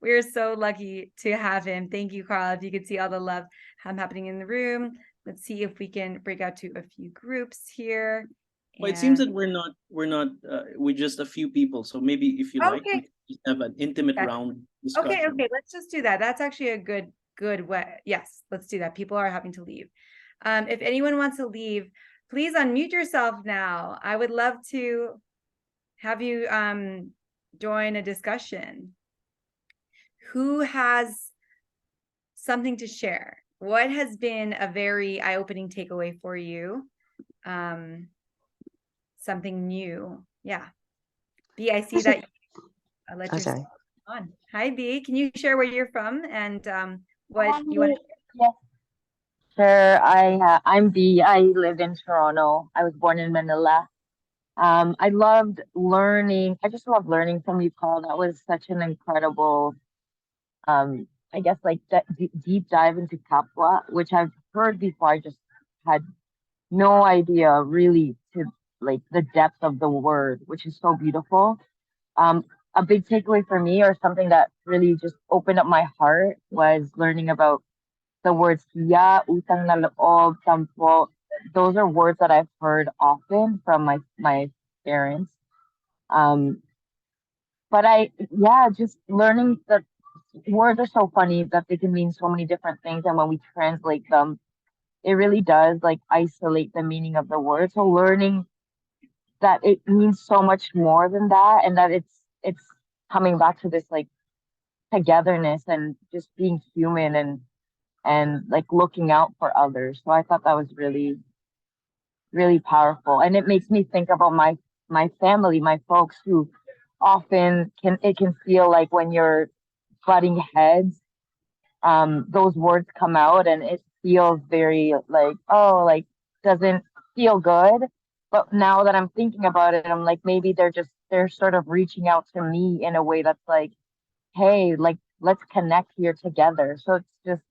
We are so lucky to have him. Thank you, Carl. If you could see all the love happening in the room. Let's see if we can break out to a few groups here. Well, it seems that we're just a few people. So maybe if you like, we can just have an intimate round discussion. Okay, let's just do that. That's actually a good way. Yes, let's do that. People are having to leave. If anyone wants to leave, please unmute yourself now. I would love to have you join a discussion. Who has something to share? What has been a very eye-opening takeaway for you? Something new. Yeah. B, I see that I'll let you on. Hi, B. Can you share where you're from and what you want to share? Sure. I'm B. I live in Toronto. I was born in Manila. I loved learning. I just love learning from you, Paul. That was such an incredible, I guess, like that deep dive into Kapwa, which I've heard before. I just had no idea really to like the depth of the word, which is so beautiful. A big takeaway for me, or something that really just opened up my heart, was learning about the words "ya," "utang na loob," "tampo." Those are words that I've heard often from my parents. Um, but just learning that words are so funny that they can mean so many different things, and when we translate them, it really does like isolate the meaning of the word. So learning that it means so much more than that, and that it's coming back to this like togetherness and just being human and like looking out for others. So I thought that was really, really powerful. And it makes me think about my family, my folks, who often can feel like when you're butting heads, those words come out and it feels very like, oh, like doesn't feel good. But now that I'm thinking about it, I'm like, maybe they're sort of reaching out to me in a way that's like, hey, like let's connect here together. So it's just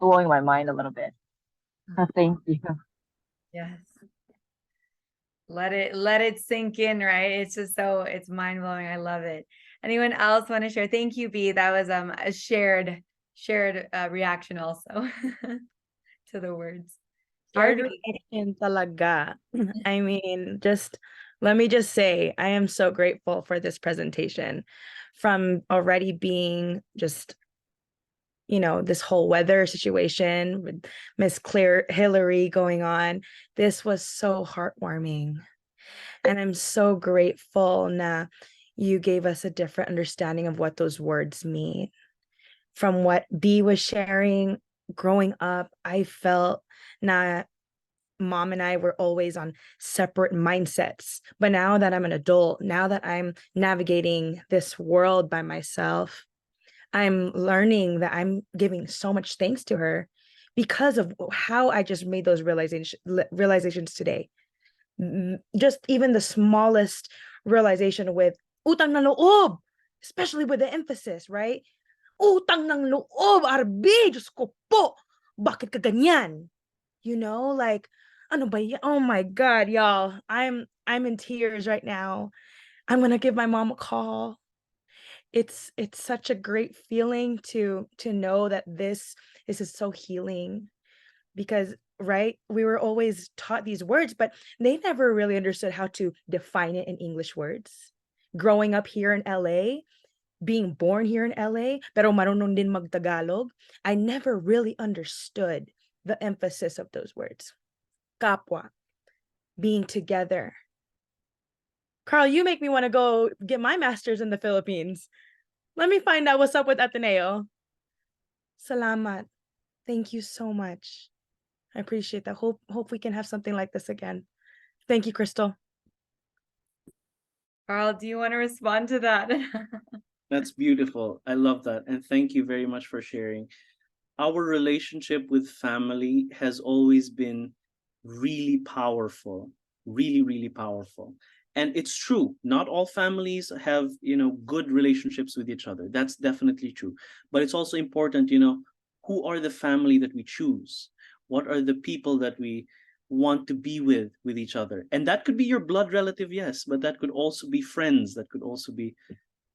blowing my mind a little bit. Thank you. Yes. Let it sink in, right? It's just so it's mind blowing. I love it. Anyone else want to share? Thank you, B. That was a shared reaction also to the words. Shared Harvey. reaction talaga. I mean, just let me just say, I am so grateful for this presentation. From already being just, this whole weather situation with Miss Claire Hillary going on, this was so heartwarming. And I'm so grateful na you gave us a different understanding of what those words mean. From what B was sharing, growing up, I felt na mom and I were always on separate mindsets. But now that I'm an adult, now that I'm navigating this world by myself, I'm learning that I'm giving so much thanks to her because of how I just made those realizations today. Just even the smallest realization with utang na loob, especially with the emphasis, right? Utang ng loob, Arby, Diyos ko po, bakit ka ganyan? Like, ano ba oh my God, y'all, I'm in tears right now. I'm gonna give my mom a call. It's such a great feeling to know that this is so healing, because right, we were always taught these words, but they never really understood how to define it in English words. Growing up here in LA, being born here in LA, pero marunong din mag-Tagalog, I never really understood the emphasis of those words. Kapwa, being together. Carl, you make me want to go get my master's in the Philippines. Let me find out what's up with Ateneo. Salamat. Thank you so much. I appreciate that. Hope we can have something like this again. Thank you, Crystal. Carl, do you want to respond to that? That's beautiful. I love that. And thank you very much for sharing. Our relationship with family has always been really powerful, really, really powerful. And it's true, not all families have, good relationships with each other. That's definitely true. But it's also important, who are the family that we choose? What are the people that we want to be with each other? And that could be your blood relative, yes, but that could also be friends. That could also be,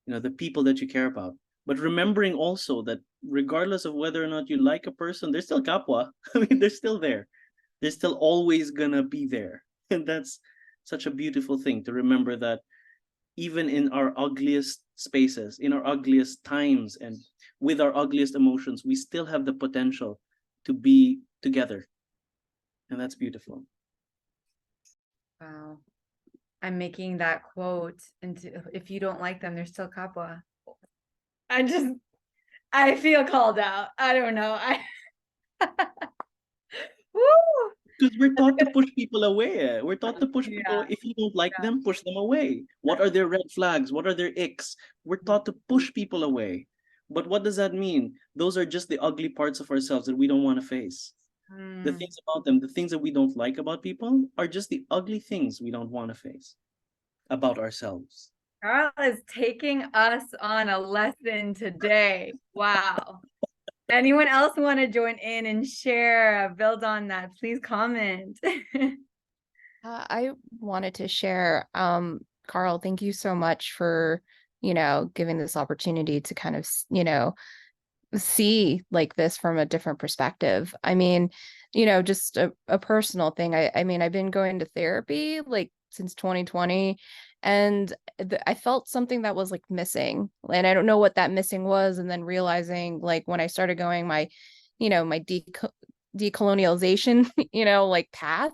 the people that you care about. But remembering also that regardless of whether or not you like a person, they're still kapwa. I mean, they're still there. They're still always gonna be there. And that's such a beautiful thing to remember, that even in our ugliest spaces, in our ugliest times, and with our ugliest emotions, we still have the potential to be together. And that's beautiful. Wow. I'm making that quote into, if you don't like them, they're still kapwa. I feel called out. I don't know. Woo! Because we're taught to push people away. We're taught to push people away. Yeah. If you don't like Yeah. them, push them away. What are their red flags? What are their icks? We're taught to push people away. But what does that mean? Those are just the ugly parts of ourselves that we don't want to face. The things about them, the things that we don't like about people, are just the ugly things we don't want to face about ourselves. Carl is taking us on a lesson today. Wow. Anyone else want to join in and share, build on that? Please comment. I wanted to share, Carl, thank you so much for, giving this opportunity to kind of, see like this from a different perspective. I mean, just a personal thing. I mean, I've been going to therapy like since 2020, and I felt something that was like missing, and I don't know what that missing was. And then realizing, like, when I started going my, my decolonialization, like path,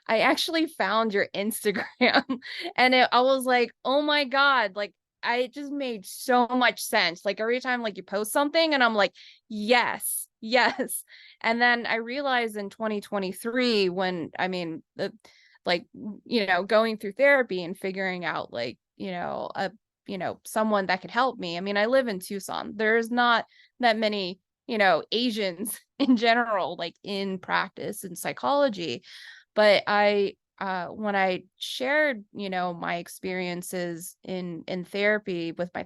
I actually found your Instagram, and I was like, oh my God, like, it just made so much sense. Like every time like you post something and I'm like, yes. And then I realized in 2023, when going through therapy and figuring out like, someone that could help me. I mean, I live in Tucson. There's not that many, Asians in general, like in practice in psychology. But I when I shared, you know, my experiences in therapy with my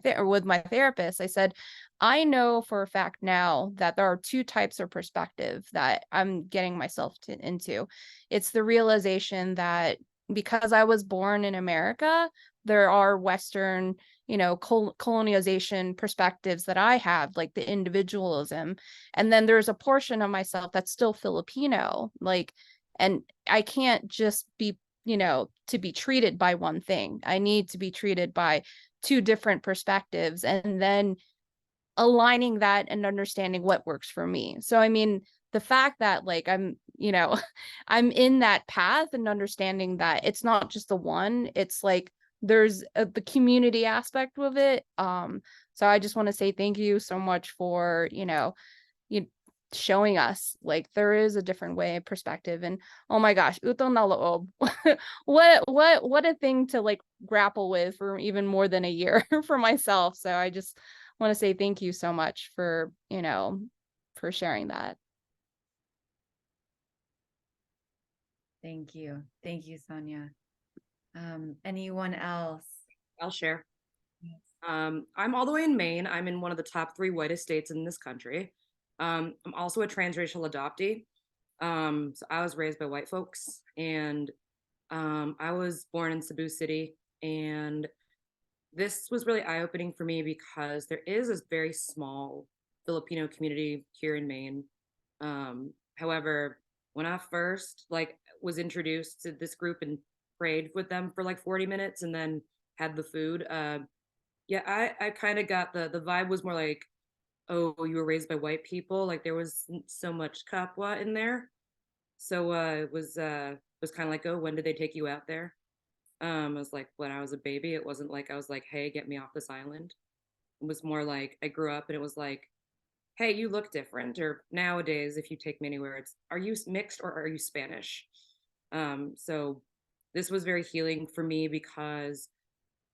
therapist, I said, I know for a fact now that there are two types of perspective that I'm getting myself into. It's the realization that because I was born in America, there are Western, you know, colonization perspectives that I have, like the individualism. And then there's a portion of myself that's still Filipino, like, and I can't just be, you know, to be treated by one thing. I need to be treated by two different perspectives, and then aligning that and understanding what works for me. So, I mean, the fact that like I'm, you know, I'm in that path and understanding that it's not just the one, it's like there's the community aspect of it. So I just want to say thank you so much for, you showing us like there is a different way of perspective. And oh my gosh, utang na loob. What a thing to like grapple with for even more than a year for myself. So I just want to say thank you so much for, for sharing that. Thank you. Thank you, Sonia. Anyone else? I'll share. I'm all the way in Maine. I'm in one of the top 3 whitest states in this country. I'm also a transracial adoptee. So I was raised by white folks, and I was born in Cebu City, and this was really eye-opening for me because there is a very small Filipino community here in Maine. However, when I first was introduced to this group and prayed with them for like 40 minutes and then had the food, yeah, I kind of got the vibe was more like, oh, you were raised by white people. Like there was so much Kapwa in there. So it was kind of like, oh, when did they take you out there? I was like, when I was a baby. It wasn't like I was like, hey, get me off this island. It was more like I grew up and it was like, hey, you look different. Or nowadays, if you take me anywhere, it's, are you mixed or are you Spanish? So this was very healing for me because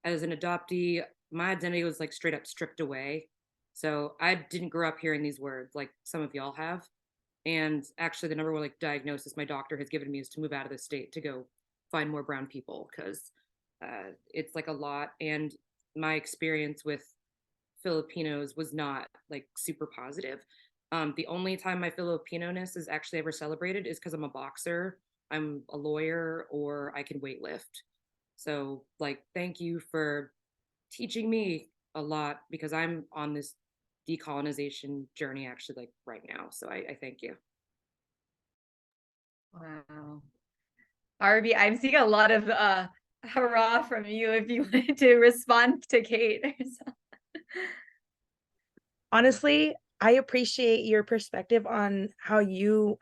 as an adoptee, my identity was like straight up stripped away. So I didn't grow up hearing these words like some of y'all have. And actually, the number one like diagnosis my doctor has given me is to move out of the state to go find more brown people because it's like a lot. And my experience with Filipinos was not like super positive. The only time my Filipino-ness is actually ever celebrated is because I'm a boxer, I'm a lawyer, or I can weight lift. So, like, thank you for teaching me a lot because I'm on this decolonization journey actually like right now. So I thank you. Wow. Arby, I'm seeing a lot of hurrah from you if you wanted to respond to Kate or something. Honestly, I appreciate your perspective on how you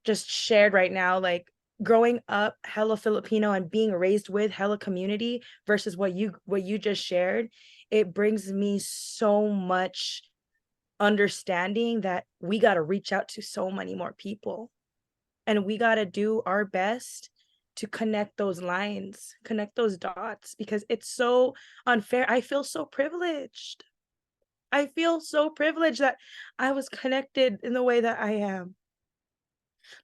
just shared right now, like growing up hella Filipino and being raised with hella community versus what you just shared. It brings me so much understanding that we got to reach out to so many more people, and we got to do our best to connect those lines, connect those dots, because it's so unfair. I feel so privileged. I feel so privileged that I was connected in the way that I am.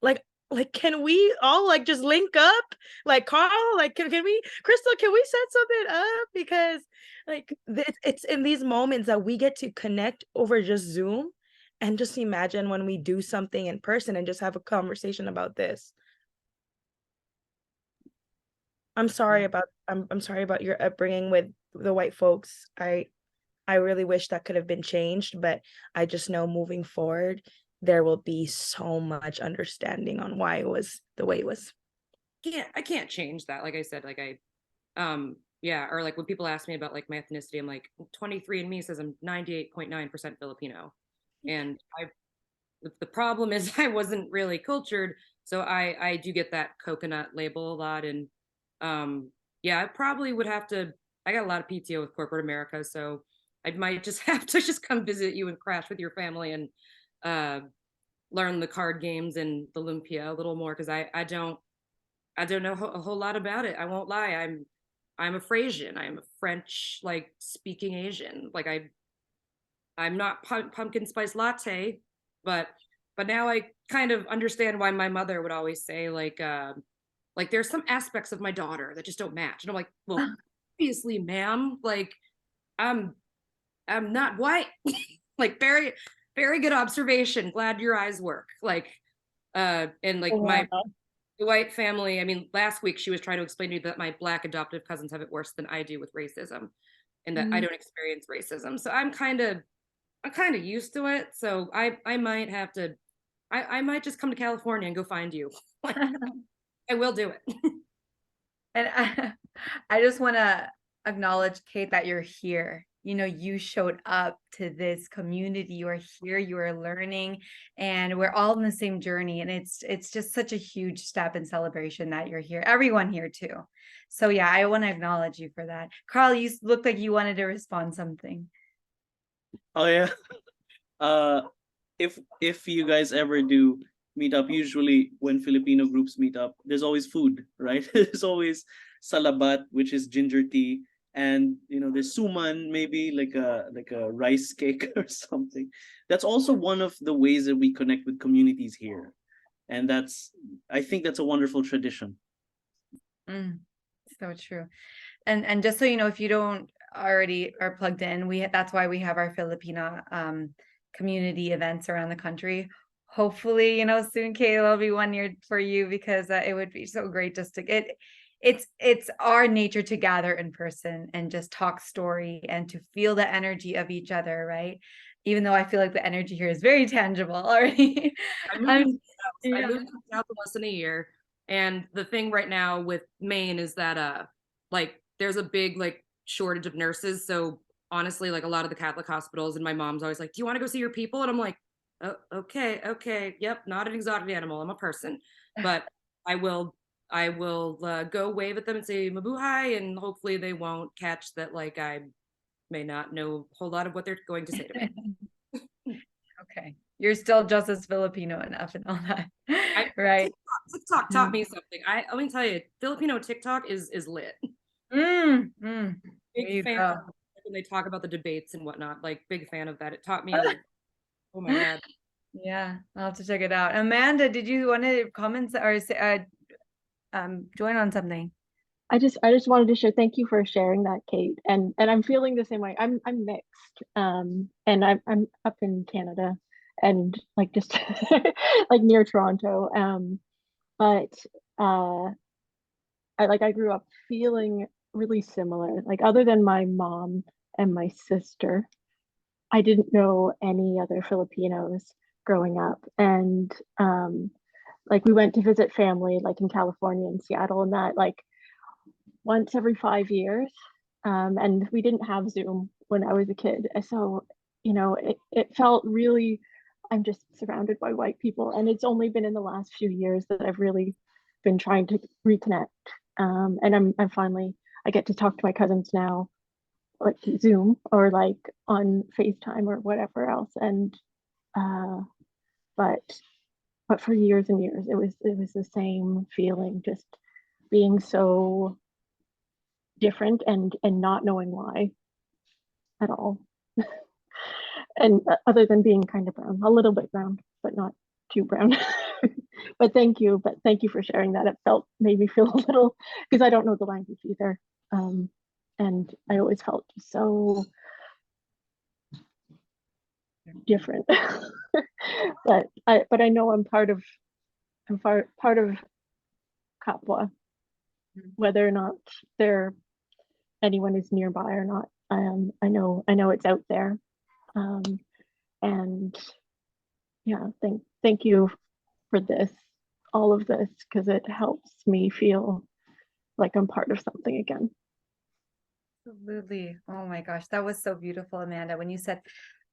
Like, can we all like just link up? Like, Carl, like, can we, Crystal, can we set something up? Because like it's in these moments that we get to connect over just Zoom, and just imagine when we do something in person and just have a conversation about this. I'm sorry about I'm sorry about your upbringing with the white folks. I really wish that could have been changed, but I just know moving forward, there will be so much understanding on why it was the way it was. I can't change that. Like I said, like yeah, or like when people ask me about like my ethnicity, I'm like 23andMe says I'm 98.9% Filipino. And the problem is I wasn't really cultured, so I do get that coconut label a lot. And yeah, I probably would have to, I got a lot of PTO with corporate America, so I might just have to just come visit you and crash with your family and uh learn the card games and the lumpia a little more because I don't know a whole lot about it. I won't lie. I'm a Frasian. I'm a French like speaking Asian. Like I'm not pumpkin spice latte, but now I kind of understand why my mother would always say Like there's some aspects of my daughter that just don't match. And I'm like, well, obviously, ma'am, like I'm not white. Like very, very good observation. Glad your eyes work. Like, and like my Wow. white family, I mean, last week she was trying to explain to me that my black adoptive cousins have it worse than I do with racism and that I don't experience racism. So I'm kind of used to it. So I might have to I might just come to California and go find you. Like, I will do it. And I just want to acknowledge, Kate, that you're here. You know, you showed up to this community. You are here, you are learning, and we're all in the same journey. And it's just such a huge step in celebration that you're here. Everyone here too. So yeah, I want to acknowledge you for that. Carl, you looked like you wanted to respond something. Oh yeah. Uh, if you guys ever do meet up, usually when Filipino groups meet up, there's always food, right? There's always salabat, which is ginger tea, and there's suman, maybe like a rice cake or something. That's also one of the ways that we connect with communities here, and I think that's a wonderful tradition. So true. And just so you know, if you don't already are plugged in, that's why we have our Filipina community events around the country. Hopefully, soon, Kate, there'll be one year for you, because it would be so great just to get it's our nature to gather in person and just talk story and to feel the energy of each other, right? Even though I feel like the energy here is very tangible already. I'm moving south. Yeah. I moved south in less than a year. And the thing right now with Maine is that like there's a big like shortage of nurses. So honestly, like a lot of the Catholic hospitals, and my mom's always like, do you want to go see your people? And I'm like, oh, okay, yep, not an exotic animal. I'm a person. But I will go wave at them and say mabuhay, and hopefully they won't catch that like I may not know a whole lot of what they're going to say to me. Okay. You're still just as Filipino enough and all that. Right. TikTok taught me something. Let me tell you, Filipino TikTok is lit. There Big you fan go. of when they talk about the debates and whatnot. Like big fan of that. It taught me a lot. Oh my god. Yeah, I'll have to check it out. Amanda, did you want to comment or say, join on something? I just wanted to share, thank you for sharing that, Kate. And I'm feeling the same way. I'm mixed. And I'm up in Canada and like just like near Toronto. But I grew up feeling really similar. Like other than my mom and my sister, I didn't know any other Filipinos growing up. And like we went to visit family like in California and Seattle, and that like once every 5 years. And we didn't have Zoom when I was a kid. So, it felt really, I'm just surrounded by white people. And it's only been in the last few years that I've really been trying to reconnect. And I'm finally, I get to talk to my cousins now, like Zoom or like on FaceTime or whatever else. And, but for years and years, it was the same feeling, just being so different and not knowing why at all. And other than being kind of brown, a little bit brown, but not too brown. But thank you for sharing that. It made me feel a little, because I don't know the language either. And I always felt so different. but I know I'm part of Kapwa, whether or not anyone is nearby or not. I know it's out there. And yeah, thank you for all of this, because it helps me feel like I'm part of something again. Absolutely. Oh my gosh, that was so beautiful, Amanda, when you said,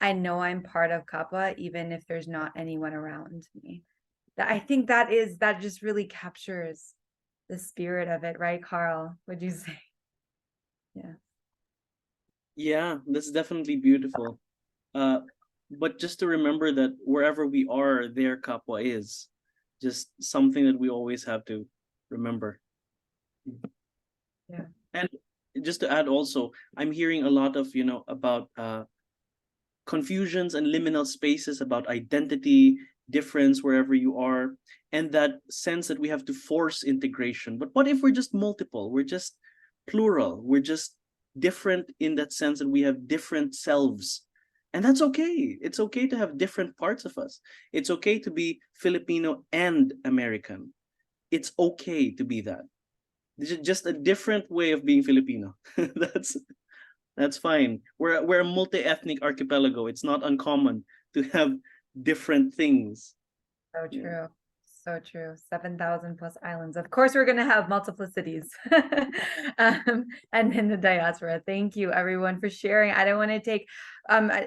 I know I'm part of Kapwa, even if there's not anyone around me. I think that just really captures the spirit of it, right, Carl? Would you say? Yeah, that's definitely beautiful. But just to remember that wherever we are, there Kapwa is. Just something that we always have to remember. Yeah. And just to add also, I'm hearing a lot of, about confusions and liminal spaces about identity difference wherever you are, and that sense that we have to force integration. But what if we're just multiple? We're just plural. We're just different in that sense that we have different selves. And that's okay. It's okay to have different parts of us. It's okay to be Filipino and American. It's okay to be that. This is just a different way of being Filipino. That's fine. We're a multi-ethnic archipelago. It's not uncommon to have different things. So Yeah. true. So true. 7,000 plus islands. Of course, we're going to have multiplicities. And in the diaspora. Thank you, everyone, for sharing. I don't want to take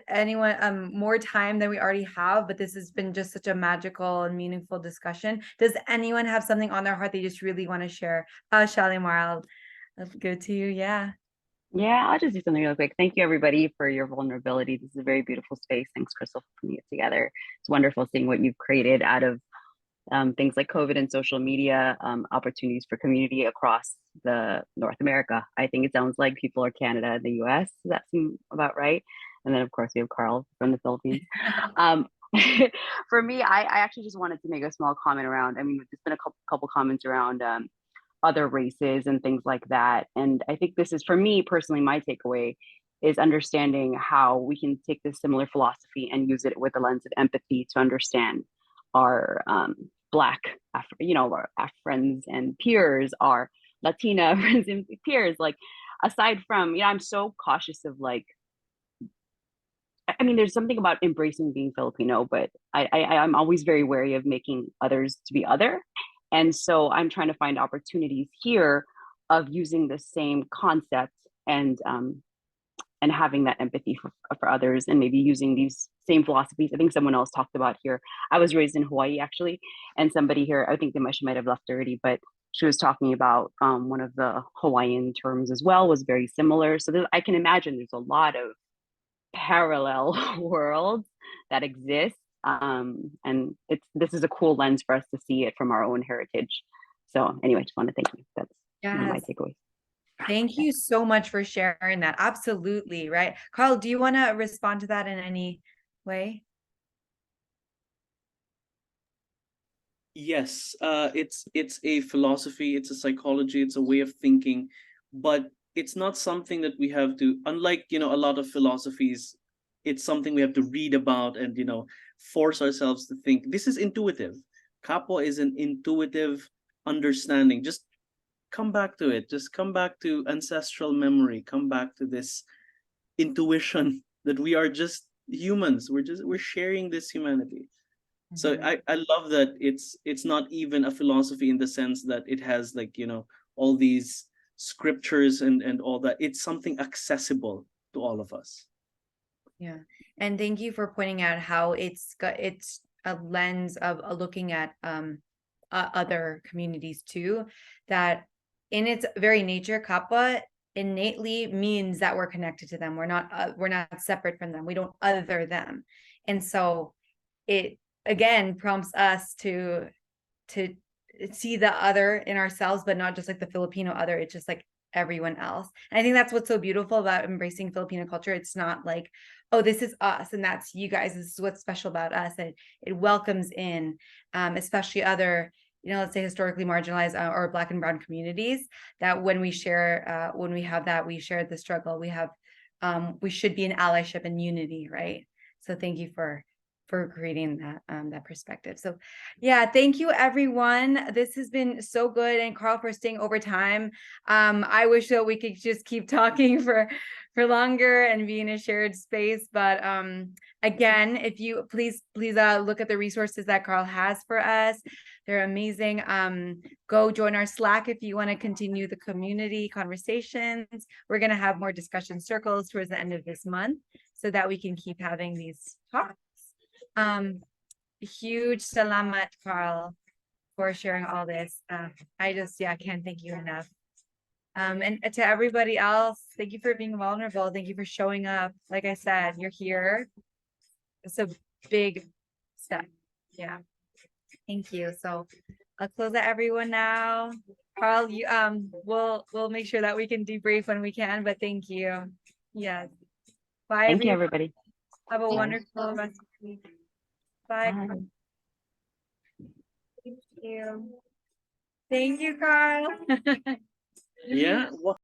anyone more time than we already have, but this has been just such a magical and meaningful discussion. Does anyone have something on their heart they just really want to share? Shalimar, I'll go to you. Yeah. Yeah, I'll just do something real quick. Thank you, everybody, for your vulnerability. This is a very beautiful space. Thanks, Crystal, for putting it together. It's wonderful seeing what you've created out of things like COVID and social media, opportunities for community across the North America. I think it sounds like people are Canada and the US. Does that seem about right? And then, of course, we have Carl from the Philippines. For me, I actually just wanted to make a small comment around, I mean, there's been a couple comments around other races and things like that. And I think this is, for me personally, my takeaway is understanding how we can take this similar philosophy and use it with a lens of empathy to understand our Black, our friends and peers, our Latina friends and peers. Like, aside from, I'm so cautious of, like, I mean, there's something about embracing being Filipino, but I'm always very wary of making others to be other. And so I'm trying to find opportunities here of using the same concept and having that empathy for others, and maybe using these same philosophies. I think someone else talked about here. I was raised in Hawaii, actually, and somebody here, I think she might have left already, but she was talking about one of the Hawaiian terms as well was very similar. So I can imagine there's a lot of parallel worlds that exist. And this is a cool lens for us to see it from our own heritage. So anyway, just want to thank you. That's one of my takeaways. Thank you so much for sharing that. Absolutely. Right. Carl, do you want to respond to that in any way? Yes, it's a philosophy, it's a psychology, it's a way of thinking, but it's not something that we have to, unlike, a lot of philosophies, it's something we have to read about and, force ourselves to think. This is intuitive. Kapwa is an intuitive understanding. Just come back to it. Just come back to ancestral memory. Come back to this intuition that we are just humans. We're sharing this humanity. So I love that it's not even a philosophy in the sense that it has, like, all these scriptures and all that. It's something accessible to all of us. Yeah. And thank you for pointing out how it's a lens of looking at other communities too, that in its very nature, Kapwa innately means that we're connected to them. We're not separate from them. We don't other them. And so it again prompts us to see the other in ourselves, but not just like the Filipino other. It's just like everyone else. And I think that's what's so beautiful about embracing Filipino culture. It's not like, oh, this is us and that's you guys. This is what's special about us. And it welcomes in, especially other, let's say historically marginalized or Black and Brown communities, that when we share, when we have that, we share the struggle. We have, we should be in allyship and unity, right? So thank you for creating that perspective. So yeah, thank you everyone. This has been so good, and Carl for staying over time. I wish that we could just keep talking for longer and be in a shared space, but again, if you please look at the resources that Carl has for us. They're amazing. Go join our Slack if you want to continue the community conversations. We're going to have more discussion circles towards the end of this month so that we can keep having these talks. Huge salamat, Carl, for sharing all this. I just can't thank you enough. And to everybody else, thank you for being vulnerable. Thank you for showing up. Like I said, you're here. It's a big step. Yeah. Thank you. So I'll close out everyone now. Carl, you we'll make sure that we can debrief when we can, but thank you. Yes. Bye. Thank you, everybody. Have a wonderful rest of the week. Bye. Bye. Thank you. Thank you, Carl. Yeah. Well,